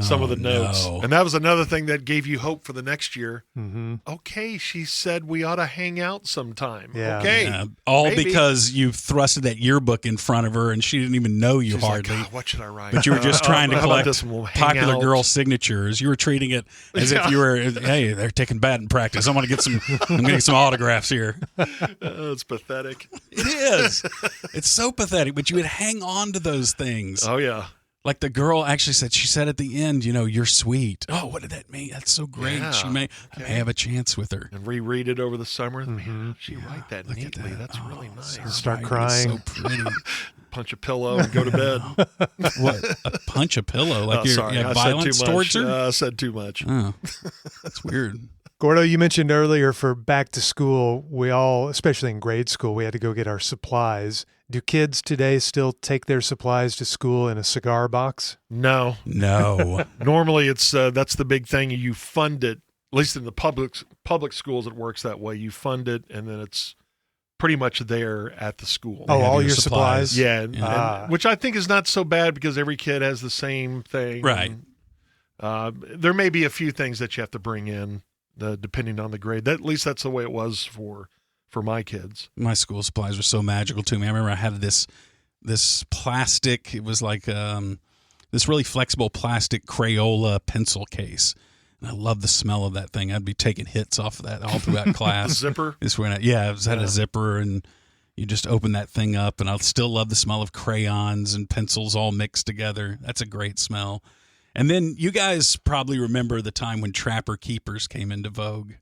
S3: Some of the notes.
S2: No.
S3: And that was another thing that gave you hope for the next year.
S1: Mm-hmm.
S3: Okay, she said we ought to hang out sometime.
S1: Yeah.
S3: Okay.
S2: Yeah, all
S3: maybe.
S2: because you thrusted that yearbook in front of her and she didn't even know you
S3: She's like,
S2: hardly.
S3: "God, what should I write?
S2: But you were just trying to
S3: How about
S2: collect
S3: this one? We'll hang
S2: popular
S3: out."
S2: girl signatures. You were treating it as if you were, hey, they're taking batting practice. I'm going to get some autographs here.
S3: It's pathetic.
S2: It is. It's so pathetic. But you would hang on to those things.
S3: Oh, yeah.
S2: Like the girl actually said, she said at the end, you're sweet. Oh, what did that mean? That's so great.
S3: Yeah.
S2: I may have a chance with her.
S3: And reread it over the summer.
S1: Mm-hmm.
S3: Man, she write that
S2: Look at
S3: neatly.
S2: that.
S3: That's really nice.
S1: Start
S2: Writing is
S1: crying.
S2: So pretty.
S3: Punch a pillow and go to bed.
S2: What? A punch a pillow? Like
S3: Sorry,
S2: you
S3: I
S2: have
S3: said
S2: violence
S3: too much.
S2: towards her?
S3: I said too much.
S2: Oh, that's weird.
S1: Gordo, you mentioned earlier for back to school, we all, especially in grade school, we had to go get our supplies. Do kids today still take their supplies to school in a cigar box?
S3: No. Normally, it's that's the big thing. You fund it. At least in the public schools, it works that way. You fund it, and then it's pretty much there at the school.
S1: Oh,
S2: have
S1: all
S2: your
S1: your supplies?
S2: supplies.
S3: Yeah,
S2: Yeah.
S3: which I think is not so bad because every kid has the same thing.
S2: Right.
S3: There may be a few things that you have to bring in, depending on the grade. At least that's the way it was for my kids.
S2: My school supplies were so magical to me. I remember I had this plastic. It was like this really flexible plastic Crayola pencil case And I love the smell of that thing. I'd be taking hits off of that all throughout class.
S3: Zipper.
S2: It had a zipper, and you just open that thing up, and I still love the smell of crayons and pencils all mixed together. That's a great smell. And then you guys probably remember the time when Trapper Keepers came into vogue. Do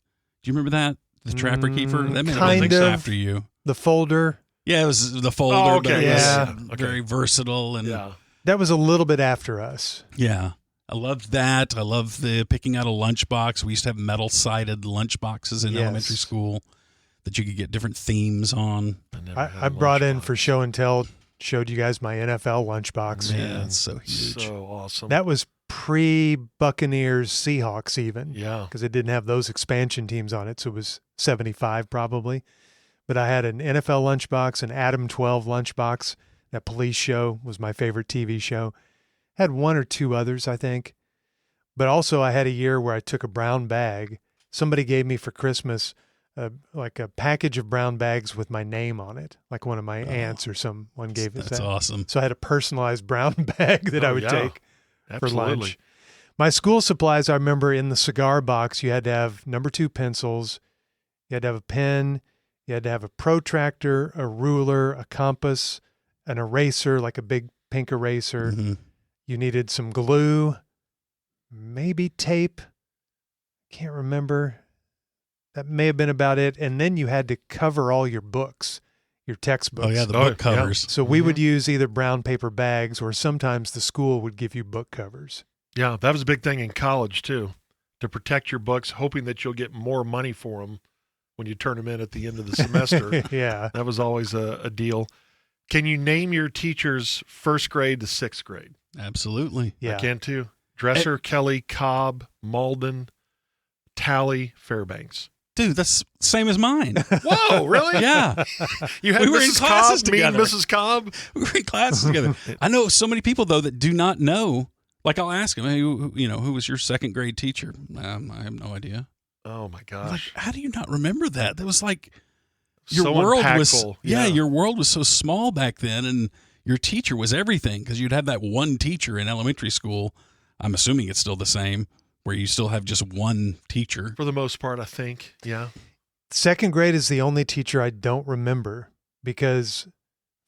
S2: you remember that? The Trapper Keeper? That may have been after you.
S1: The folder.
S2: Yeah, it was the folder,
S3: Oh, okay.
S2: but it
S1: Yeah.
S2: was very versatile. And
S3: Yeah.
S1: That was a little bit after us.
S2: yeah, I loved that. I loved the picking out a lunchbox. We used to have metal-sided lunchboxes in
S1: Yes.
S2: elementary school that you could get different themes on.
S1: I brought in for show and tell, showed you guys my NFL lunchbox.
S2: Yeah, it's so huge.
S3: So awesome.
S1: That was pre-Buccaneers Seahawks even,
S3: yeah.
S1: because it didn't have those expansion teams on it, so it was 75 probably. But I had an NFL lunchbox, an Adam 12 lunchbox. That Police Show was my favorite TV show. Had one or two others, I think. But also I had a year where I took a brown bag. Somebody gave me for Christmas like a package of brown bags with my name on it, like one of my aunts or someone gave us
S2: That's
S1: that.
S2: awesome.
S1: So I had a personalized brown bag that I would take for
S3: Absolutely.
S1: lunch. My school supplies, I remember in the cigar box, you had to have number 2 pencils, you had to have a pen, you had to have a protractor, a ruler, a compass, an eraser, like a big pink eraser.
S2: Mhm.
S1: You needed some glue, maybe tape. Can't remember. That may have been about it. And then you had to cover all your books, your textbooks.
S2: Oh, yeah, the
S3: Oh,
S2: book covers.
S1: So we would use either brown paper bags or sometimes the school would give you book covers.
S3: Yeah, that was a big thing in college too, to protect your books, hoping that you'll get more money for them when you turn them in at the end of the semester.
S1: Yeah.
S3: That was always a deal. Can you name your teachers 1st grade to 6th grade?
S2: Absolutely.
S1: Yeah.
S3: I can too. Dresser, Kelly, Cobb, Malden, Tally, Fairbanks.
S2: Dude, that's same as mine.
S3: Whoa, really?
S2: Yeah.
S3: You had
S2: We were in
S3: Mrs.
S2: classes
S3: Cobb, me and
S2: together.
S3: Mrs. Cobb?
S2: We were in classes together. I know so many people, though, that do not know. Like, I'll ask them, hey, who was your 2nd grade teacher? I have no idea.
S3: Oh, my
S2: Like,
S3: gosh.
S2: how do you not remember that? That was like your
S3: So
S2: world was
S3: impactful.
S2: your world was so small back then, and your teacher was everything because you'd have that one teacher in elementary school. I'm assuming it's still the same, where you still have just one teacher.
S3: For the most part, I think. Yeah.
S1: 2nd grade is the only teacher I don't remember because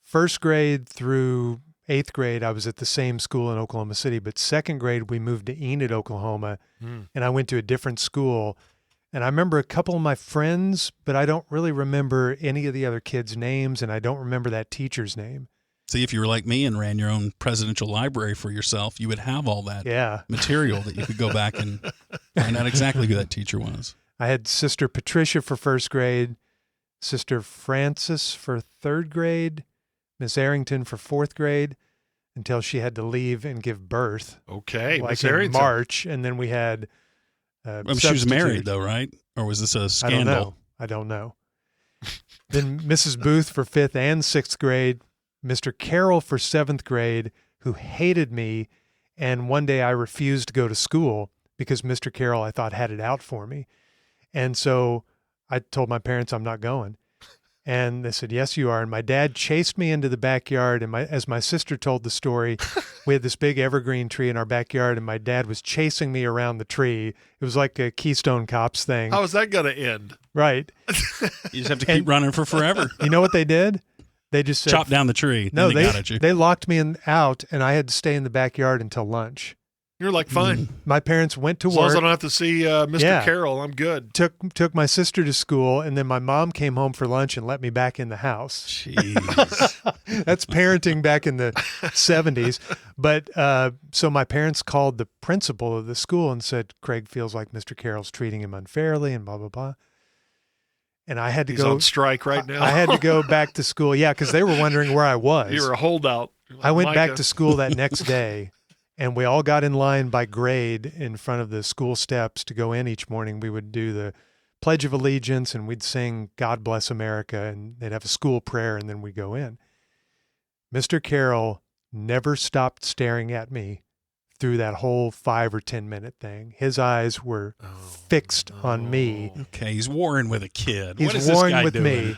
S1: 1st grade through 8th grade, I was at the same school in Oklahoma City, but 2nd grade, we moved to Enid, Oklahoma, and I went to a different school. And I remember a couple of my friends, but I don't really remember any of the other kids' names, and I don't remember that teacher's name.
S2: See, if you were like me and ran your own presidential library for yourself, you would have all that
S1: Yeah.
S2: material that you could go back and find out exactly who that teacher was.
S1: I had Sister Patricia for 1st grade, Sister Frances for 3rd grade, Miss Arrington for 4th grade, until she had to leave and give birth.
S3: Okay.
S1: Like
S3: Miss
S1: in
S3: Arrington.
S1: March, and then we had
S2: She was married,
S1: substitute.
S2: though, right? Or was this a
S1: I
S2: scandal?
S1: don't know. Then Mrs. Booth for 5th and 6th grade, Mr. Carroll for 7th grade, who hated me, and one day I refused to go to school because Mr. Carroll, I thought, had it out for me. And so I told my parents I'm not going. And they said, yes, you are. And my dad chased me into the backyard. And as my sister told the story, we had this big evergreen tree in our backyard, and my dad was chasing me around the tree. It was like a Keystone Cops thing.
S3: How is that going to end?
S1: Right.
S2: You just have to keep running for forever.
S1: You know what they did? They just said,
S2: Chop down the tree.
S1: no,
S2: then they got at you.
S1: they locked me out, and I had to stay in the backyard until lunch.
S3: You're like, fine.
S1: My parents went to
S3: As long as I
S1: work,
S3: don't have to see Mr.
S1: Yeah.
S3: Carroll, I'm good.
S1: took my sister to school, and then my mom came home for lunch and let me back in the house.
S2: Jeez.
S1: That's parenting back in the 70s. But so my parents called the principal of the school and said, Craig feels like Mr. Carroll's treating him unfairly and blah, blah, blah. And I had to
S3: He's
S1: go
S3: on strike right now.
S1: I had to go back to school. Yeah, because they were wondering where I was.
S3: You're a holdout.
S1: I went back
S3: Micah.
S1: to school that next day, and we all got in line by grade in front of the school steps to go in each morning. We would do the Pledge of Allegiance, and we'd sing God Bless America, and they'd have a school prayer, and then we'd go in. Mr. Carroll never stopped staring at me through that whole 5 or 10 minute thing. His eyes were fixed on me.
S2: Okay, he's warring with a kid.
S1: He's
S2: what is this
S1: warring
S2: guy
S1: with
S2: doing?
S1: me.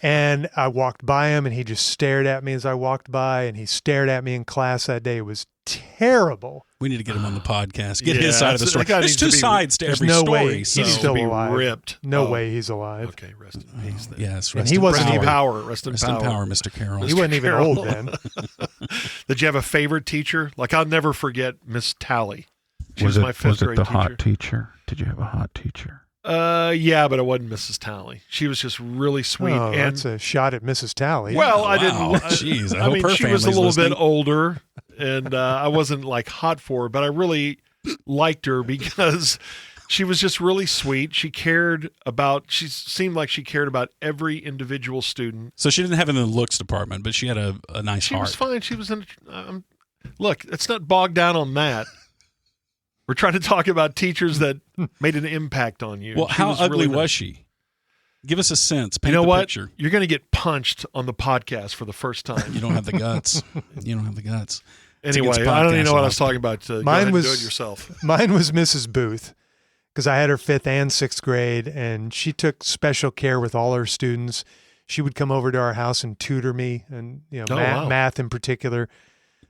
S1: And I walked by him, and he just stared at me as I walked by, and he stared at me in class that day. It was terrible.
S2: We need to get him on the podcast. Get
S3: Yeah,
S2: his side of the story.
S3: that guy
S2: There's
S3: needs
S2: two
S3: to be-
S2: sides to
S1: There's
S2: every
S1: no
S2: story.
S1: way
S2: so.
S1: he's still
S3: be
S1: alive.
S3: ripped.
S1: No
S3: Oh,
S1: way he's alive.
S3: Okay, rest in peace. Then.
S2: Yes,
S1: And
S2: rest
S1: he
S2: in
S1: wasn't
S3: Rest in
S2: power.
S3: power. Rest in
S2: Rest
S3: power.
S2: in power, Mr. Carroll.
S1: He wasn't even
S3: Carroll.
S1: old then.
S3: Did you have a favorite teacher? Like, I'll never forget Miss Talley. She was my fifth grade
S5: the
S3: teacher.
S5: hot teacher? Did you have a hot teacher?
S3: Yeah, but it wasn't Mrs. Talley. She was just really sweet.
S1: Oh,
S3: and
S1: that's a shot at Mrs. Talley.
S3: well, I
S2: Wow.
S3: didn't.
S2: Jeez, I
S3: I
S2: hope
S3: mean,
S2: her
S3: she was a
S2: family's
S3: little
S2: listening.
S3: bit older, and I wasn't like hot for her, but I really liked her because she was just really sweet. She seemed like she cared about every individual student.
S2: So she didn't have it in the looks department, but she had a nice
S3: She
S2: heart.
S3: was fine. She was in. Look, let's not bog down on that. We're trying to talk about teachers that made an impact on you.
S2: Well,
S3: She
S2: how
S3: was
S2: ugly
S3: really
S2: was
S3: nice.
S2: she? Give us a sense. Paint
S3: You know
S2: the
S3: what?
S2: picture.
S3: You're going to get punched on the podcast for the first time.
S2: You don't have the guts. You don't have the guts. It's
S3: Anyway,
S2: against
S3: I don't even know what I
S2: podcast
S3: was talking about. Go
S1: Mine
S3: ahead and
S1: was-
S3: do it yourself.
S1: Mine was Mrs. Booth, because I had her 5th and 6th grade, and she took special care with all her students. She would come over to our house and tutor me, and
S3: Oh, wow.
S1: math in particular.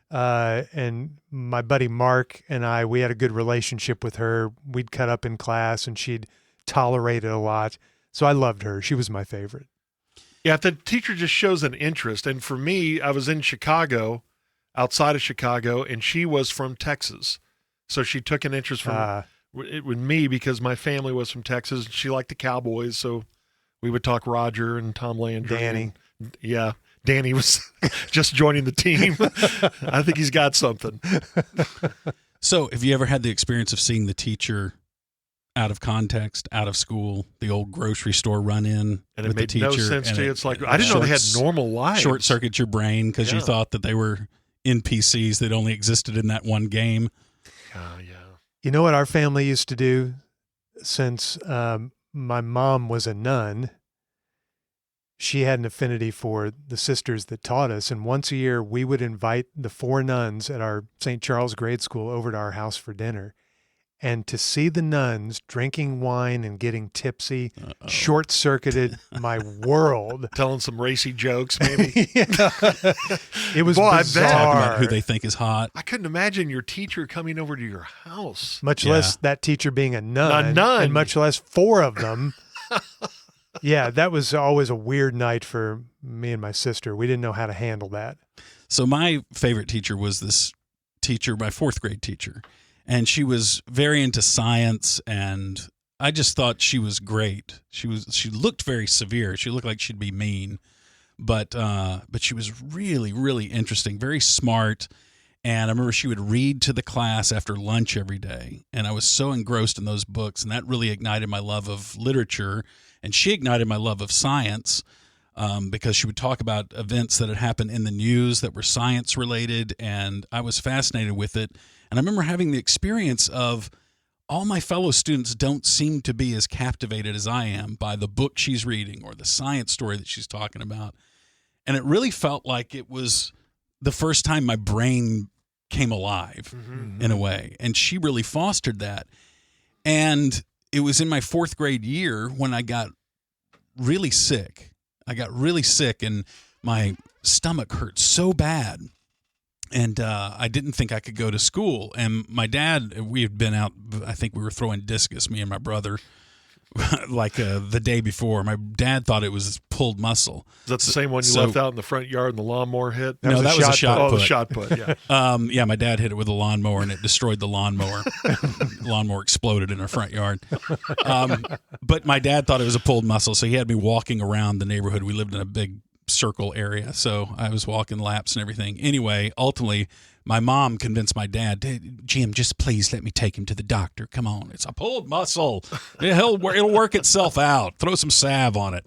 S1: And my buddy Mark and I, we had a good relationship with her. We'd cut up in class, and she'd tolerate it a lot. So I loved her. She was my favorite.
S3: Yeah, if the teacher just shows an interest. And for me, I was in Chicago, outside of Chicago, and she was from Texas. So she took an interest with me because my family was from Texas. She liked the Cowboys, so we would talk Roger and Tom Landry.
S1: Danny.
S3: Yeah, Danny was just joining the team. I think he's got something.
S2: So, have you ever had the experience of seeing the teacher out of context, out of school, the old grocery store run-in
S3: And it
S2: with
S3: made
S2: the teacher?
S3: no sense
S2: and
S3: to you. It's like, I didn't know they had normal lives.
S2: Short-circuit your brain because you
S3: Yeah.
S2: thought that they were NPCs that only existed in that one game.
S3: Yeah.
S1: You know what our family used to do? Since my mom was a nun, she had an affinity for the sisters that taught us. And once a year, we would invite the 4 nuns at our St. Charles grade school over to our house for dinner. And to see the nuns drinking wine and getting tipsy short-circuited my world.
S3: Telling some racy jokes, maybe.
S1: It was
S3: Boy, I bet.
S1: bizarre.
S2: Talking about who they think is hot.
S3: I couldn't imagine your teacher coming over to your house.
S1: Much
S2: Yeah.
S1: less that teacher being a nun.
S3: A nun.
S1: And much less 4 of them. Yeah, that was always a weird night for me and my sister. We didn't know how to handle that.
S2: So my favorite teacher was this teacher, my 4th grade teacher. And she was very into science, and I just thought she was great. She looked very severe. She looked like she'd be mean, but she was really, really interesting, very smart. And I remember she would read to the class after lunch every day, and I was so engrossed in those books, and that really ignited my love of literature, and she ignited my love of science. Because she would talk about events that had happened in the news that were science related, and I was fascinated with it. And I remember having the experience of all my fellow students don't seem to be as captivated as I am by the book she's reading or the science story that she's talking about. And it really felt like it was the first time my brain came alive in a way. And she really fostered that. And it was in my 4th grade year when I got really sick. And my stomach hurt so bad. And I didn't think I could go to school. And my dad, we had been out, I think we were throwing discus, me and my brother, like the day before. My dad thought it was pulled muscle.
S3: Is that the same one you left out in the front yard and the lawnmower hit?
S2: No, that was a shot
S3: Oh,
S2: put.
S3: the shot put, yeah.
S2: Yeah, my dad hit it with a lawnmower, and it destroyed the lawnmower. Lawnmower exploded in our front yard. But my dad thought it was a pulled muscle, so he had me walking around the neighborhood. We lived in a big circle area, so I was walking laps and everything. Anyway, ultimately, my mom convinced my dad, Jim, just please let me take him to the doctor. Come on, it's a pulled muscle. It'll work itself out. Throw some salve on it.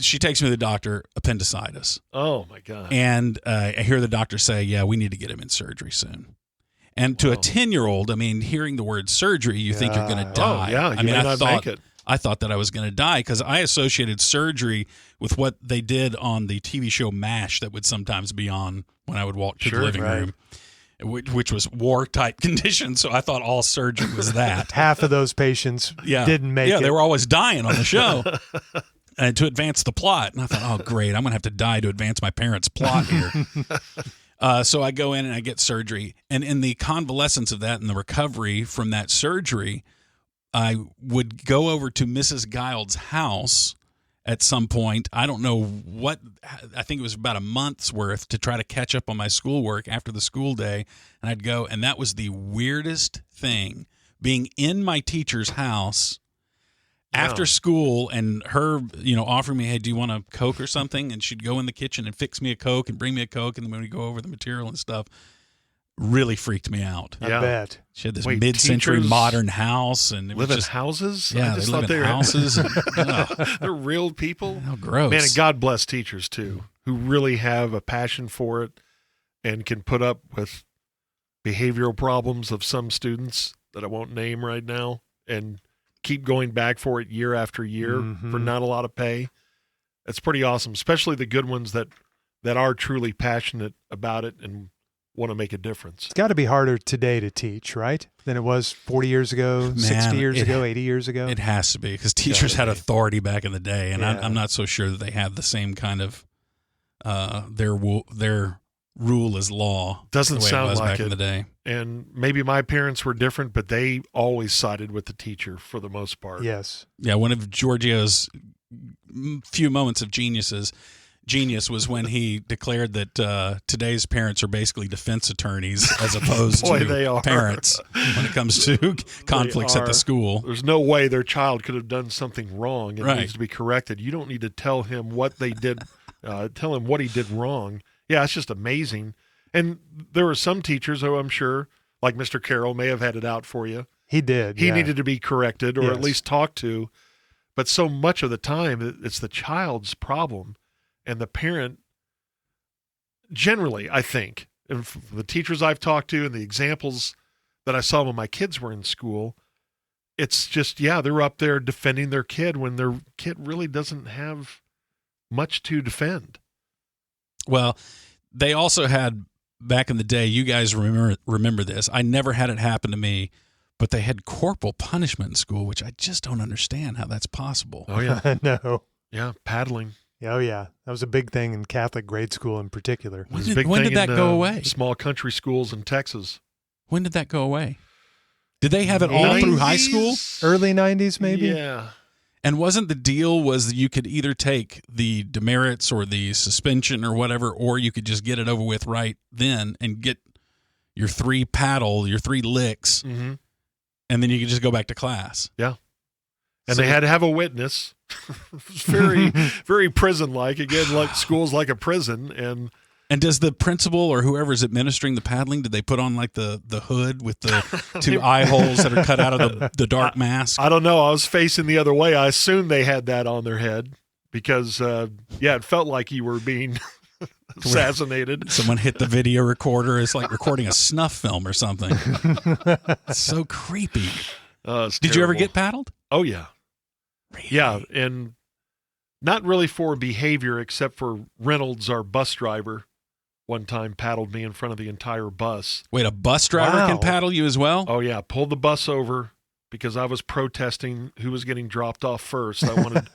S2: She takes me to the doctor, appendicitis.
S3: Oh, my God.
S2: And I hear the doctor say, yeah, we need to get him in surgery soon. And to a 10-year-old, I mean, hearing the word surgery, you think you're going to die.
S3: Oh, yeah, you may not make it.
S2: I thought that I was going to die because I associated surgery with what they did on the TV show MASH that would sometimes be on when I would walk to the living room, which was war-type conditions. So I thought all surgery was that.
S1: Half of those patients didn't make it.
S2: Yeah, they were always dying on the show. to advance the plot. And I thought, oh, great, I'm going to have to die to advance my parents' plot here. So I go in and I get surgery. And in the convalescence of that and the recovery from that surgery, I would go over to Mrs. Gild's house at some point. I don't know what, I think it was about a month's worth to try to catch up on my schoolwork after the school day. And I'd go, and that was the weirdest thing, being in my teacher's house after school and her, offering me, hey, do you want a Coke or something? And she'd go in the kitchen and fix me a Coke and bring me a Coke. And then when we go over the material and stuff, really freaked me out.
S1: I bet.
S2: She had this mid-century modern house. And it
S3: live
S2: was
S3: in
S2: just,
S3: houses?
S2: Yeah,
S3: I just
S2: they live
S3: thought
S2: in houses.
S3: They're real people.
S2: How gross.
S3: Man, and God bless teachers, too, who really have a passion for it and can put up with behavioral problems of some students that I won't name right now and keep going back for it year after year for not a lot of pay. It's pretty awesome, especially the good ones that are truly passionate about it and want to make a difference.
S1: It's got to be harder today to teach, right, than it was 40 years ago, 60 years ago, 80 years ago?
S2: It has to be, because teachers had authority back in the day, and I'm not so sure that they have the same kind of their rule is law.
S3: Doesn't
S2: the way
S3: sound
S2: it was
S3: like
S2: back
S3: it.
S2: in the day.
S3: And maybe my parents were different, but they always sided with the teacher for the most part.
S1: Yes.
S2: Yeah, one of Giorgio's few moments of genius was when he declared that today's parents are basically defense attorneys as opposed
S3: Boy,
S2: to
S3: they are.
S2: parents when it comes to conflicts at the school.
S3: There's no way their child could have done something wrong. It
S2: Right.
S3: needs to be corrected. You don't need to tell him what they did, tell him what he did wrong. Yeah, it's just amazing. And there were some teachers who I'm sure, like Mr. Carroll, may have had it out for you.
S1: He did.
S3: He needed to be corrected or at
S1: Yes.
S3: least talked to. But so much of the time, it's the child's problem. And the parent, generally, I think, and the teachers I've talked to and the examples that I saw when my kids were in school, it's just, they're up there defending their kid when their kid really doesn't have much to defend.
S2: Well, they also had, back in the day, you guys remember this. I never had it happen to me, but they had corporal punishment in school, which I just don't understand how that's possible.
S3: Oh, yeah.
S1: No.
S3: Yeah, paddling.
S1: Oh, yeah. That was a big thing in Catholic grade school in particular.
S3: It was a big
S2: When
S3: thing
S2: did that
S3: in,
S2: go away?
S3: Small country schools in Texas.
S2: When did that go away? Did they have it all through high school?
S1: Early 90s, maybe?
S3: Yeah.
S2: And wasn't the deal was that you could either take the demerits or the suspension or whatever, or you could just get it over with right then and get your 3 licks,
S3: Mm-hmm.
S2: and then you could just go back to class.
S3: Yeah. And
S2: So-
S3: they had to have a witness. It's very, very prison-like. Again, like school's like a prison.
S2: And does the principal or whoever's administering the paddling, did they put on like the hood with the 2 eye holes that are cut out of the dark mask?
S3: I don't know. I was facing the other way. I assumed they had that on their head because, it felt like you were being assassinated.
S2: Someone hit the video recorder. It's like recording a snuff film or something. It's so creepy.
S3: It's
S2: Did you ever
S3: terrible.
S2: get paddled?
S3: Oh, yeah.
S2: Really?
S3: Yeah, and not really for behavior except for Reynolds, our bus driver, one time paddled me in front of the entire bus.
S2: Wait, a bus driver
S1: Wow.
S2: can paddle you as well?
S3: Oh, yeah, pulled the bus over because I was protesting who was getting dropped off first. I wanted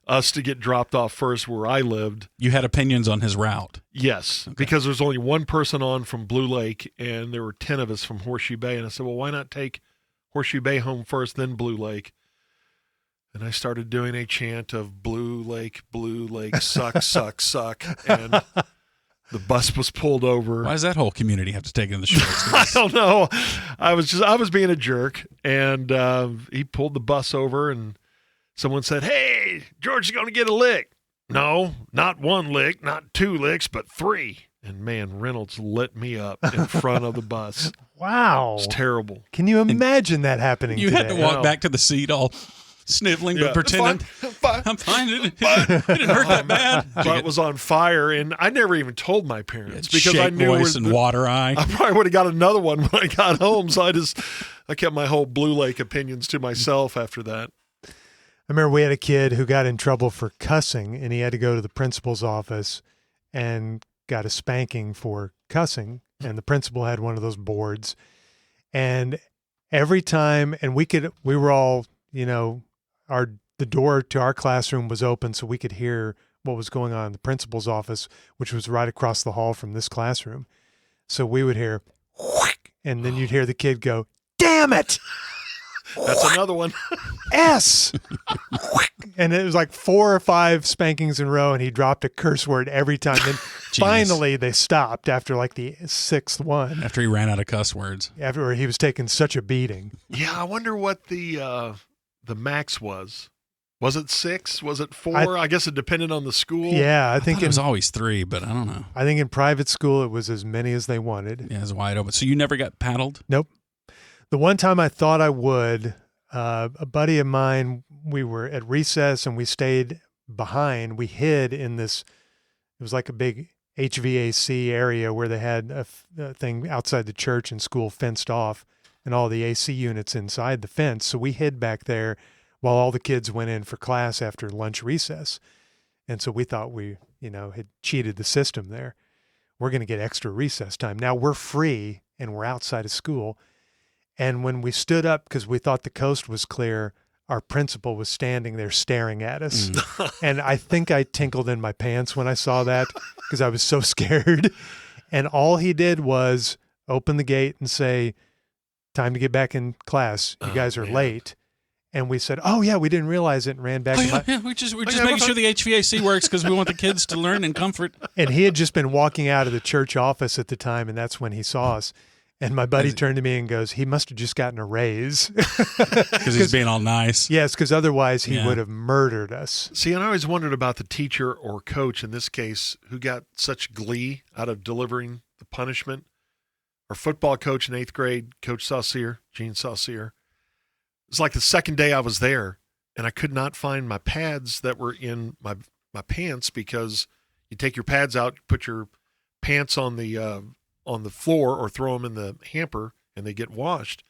S3: us to get dropped off first where I lived.
S2: You had opinions on his route.
S3: Yes, because there's only one person on from Blue Lake, and there were 10 of us from Horseshoe Bay. And I said, well, why not take Horseshoe Bay home first, then Blue Lake? And I started doing a chant of Blue Lake, suck, suck, suck. And the bus was pulled over.
S2: Why does that whole community have to take it in the shorts?
S3: I don't know. I was being a jerk, and he pulled the bus over, and someone said, hey, George is going to get a lick. No, not 1 lick, not 2 licks, but 3. And man, Reynolds lit me up in front of the bus.
S1: Wow.
S3: It's terrible.
S1: Can you imagine that happening
S2: You
S1: today?
S2: had to walk
S3: No.
S2: back to the seat all sniveling
S3: Yeah,
S2: but pretending,
S3: it's fine.
S2: I'm fine. It didn't hurt that bad.
S3: Butt was on fire, and I never even told my parents because
S2: Shake
S3: I knew
S2: voice and water eye.
S3: I probably would have got another one when I got home. So I kept my whole Blue Lake opinions to myself after that.
S1: I remember we had a kid who got in trouble for cussing, and he had to go to the principal's office and got a spanking for cussing. And the principal had one of those boards. And every time, and we were all, our the door to our classroom was open so we could hear what was going on in the principal's office, which was right across the hall from this classroom. So we would hear, whack, and then you'd hear the kid go, "Damn it!
S3: That's another one.
S1: S!" And it was like 4 or 5 spankings in a row, and he dropped a curse word every time. Then finally they stopped after like the 6th one.
S2: After he ran out of cuss words.
S1: After he was taking such a beating.
S3: Yeah, I wonder what the max was. Was it 6? Was it 4? I guess it depended on the school.
S1: Yeah, I
S2: I
S1: think
S2: thought it was always 3, but I don't know.
S1: I think in private school it was as many as they wanted.
S2: Yeah, it was wide open. So you never got paddled?
S1: Nope. The one time I thought I would, a buddy of mine, we were at recess and we stayed behind. We hid in this, it was like a big HVAC area where they had a thing outside the church and school fenced off and all the AC units inside the fence. So we hid back there while all the kids went in for class after lunch recess. And so we thought we, had cheated the system there. We're going to get extra recess time. Now we're free and we're outside of school. And when we stood up, because we thought the coast was clear, our principal was standing there staring at us. And I think I tinkled in my pants when I saw that because I was so scared. And all he did was open the gate and say, "Time to get back in class. You guys are late." And we said, "Oh, yeah, we didn't realize it," and ran back.
S2: We're just making sure the HVAC works because we want the kids to learn in comfort.
S1: And he had just been walking out of the church office at the time, and that's when he saw us. And my buddy turned to me and goes, "He must have just gotten a raise."
S2: Because he's being all nice.
S1: Yes, because otherwise he would have murdered us.
S3: See, and I always wondered about the teacher or coach in this case who got such glee out of delivering the punishment. Our football coach in 8th grade, Coach Saucier, Gene Saucier. It was like the second day I was there, and I could not find my pads that were in my pants because you take your pads out, put your pants on the floor or throw them in the hamper, and they get washed.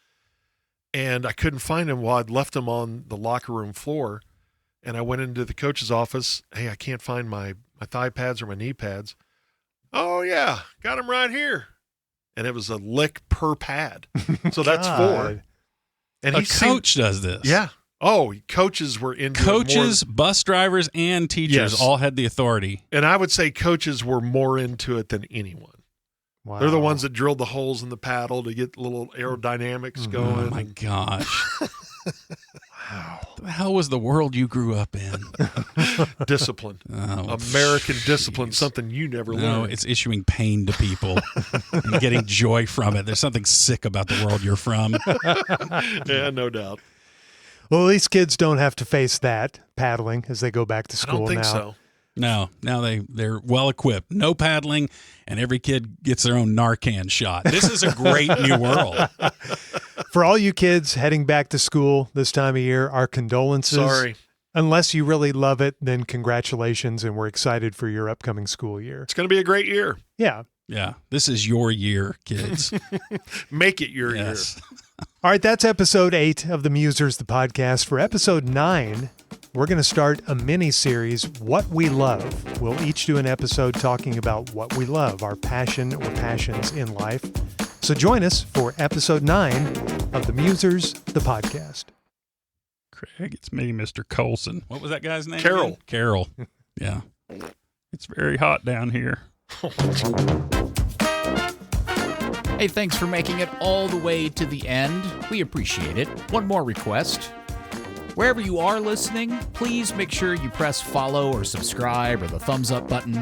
S3: And I couldn't find them while I'd left them on the locker room floor. And I went into the coach's office. "Hey, I can't find my thigh pads or my knee pads." "Oh, yeah, got them right here." And it was a lick per pad. So that's 4. And
S2: A coach does this.
S3: Yeah. Oh, coaches were into
S2: Coaches,
S3: it more.
S2: bus drivers, and teachers
S3: Yes.
S2: all had the authority.
S3: And I would say coaches were more into it than anyone.
S1: Wow.
S3: They're the ones that drilled the holes in the paddle to get little aerodynamics going.
S2: Oh, my gosh.
S1: Wow.
S2: What the hell was the world you grew up in?
S3: Discipline.
S2: Oh,
S3: American discipline,
S2: jeez.
S3: something you never
S2: No,
S3: learned.
S2: it's issuing pain to people and getting joy from it. There's something sick about the world you're from.
S3: Yeah, no doubt.
S1: Well, at least kids don't have to face that paddling as they go back to
S3: I
S1: school
S3: don't think
S1: now.
S3: so.
S2: No, now they're well equipped. No paddling, and every kid gets their own Narcan shot. This is a great new world.
S1: For all you kids heading back to school this time of year, our condolences.
S3: Sorry.
S1: Unless you really love it, then congratulations, and we're excited for your upcoming school year.
S3: It's going to be a great year.
S1: Yeah.
S2: Yeah, this is your year, kids.
S3: Make it your
S2: Yes.
S1: All right, that's episode 8 of the Musers, the podcast. For episode 9, we're going to start a mini-series, What We Love. We'll each do an episode talking about what we love, our passion or passions in life. So join us for episode 9 of the Musers, the podcast.
S5: Craig, it's me, Mr. Colson.
S2: What was that guy's name?
S3: Carol.
S2: again? Carol. Yeah.
S5: It's very hot down here.
S4: Hey, thanks for making it all the way to the end. We appreciate it. One more request. Wherever you are listening, please make sure you press follow or subscribe or the thumbs up button.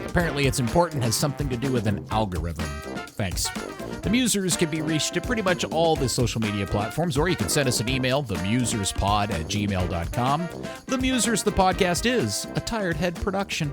S4: Apparently it's important, has something to do with an algorithm. Thanks. The Musers can be reached at pretty much all the social media platforms, or you can send us an email, themuserspod@gmail.com. The Musers, the podcast, is a Tired Head production.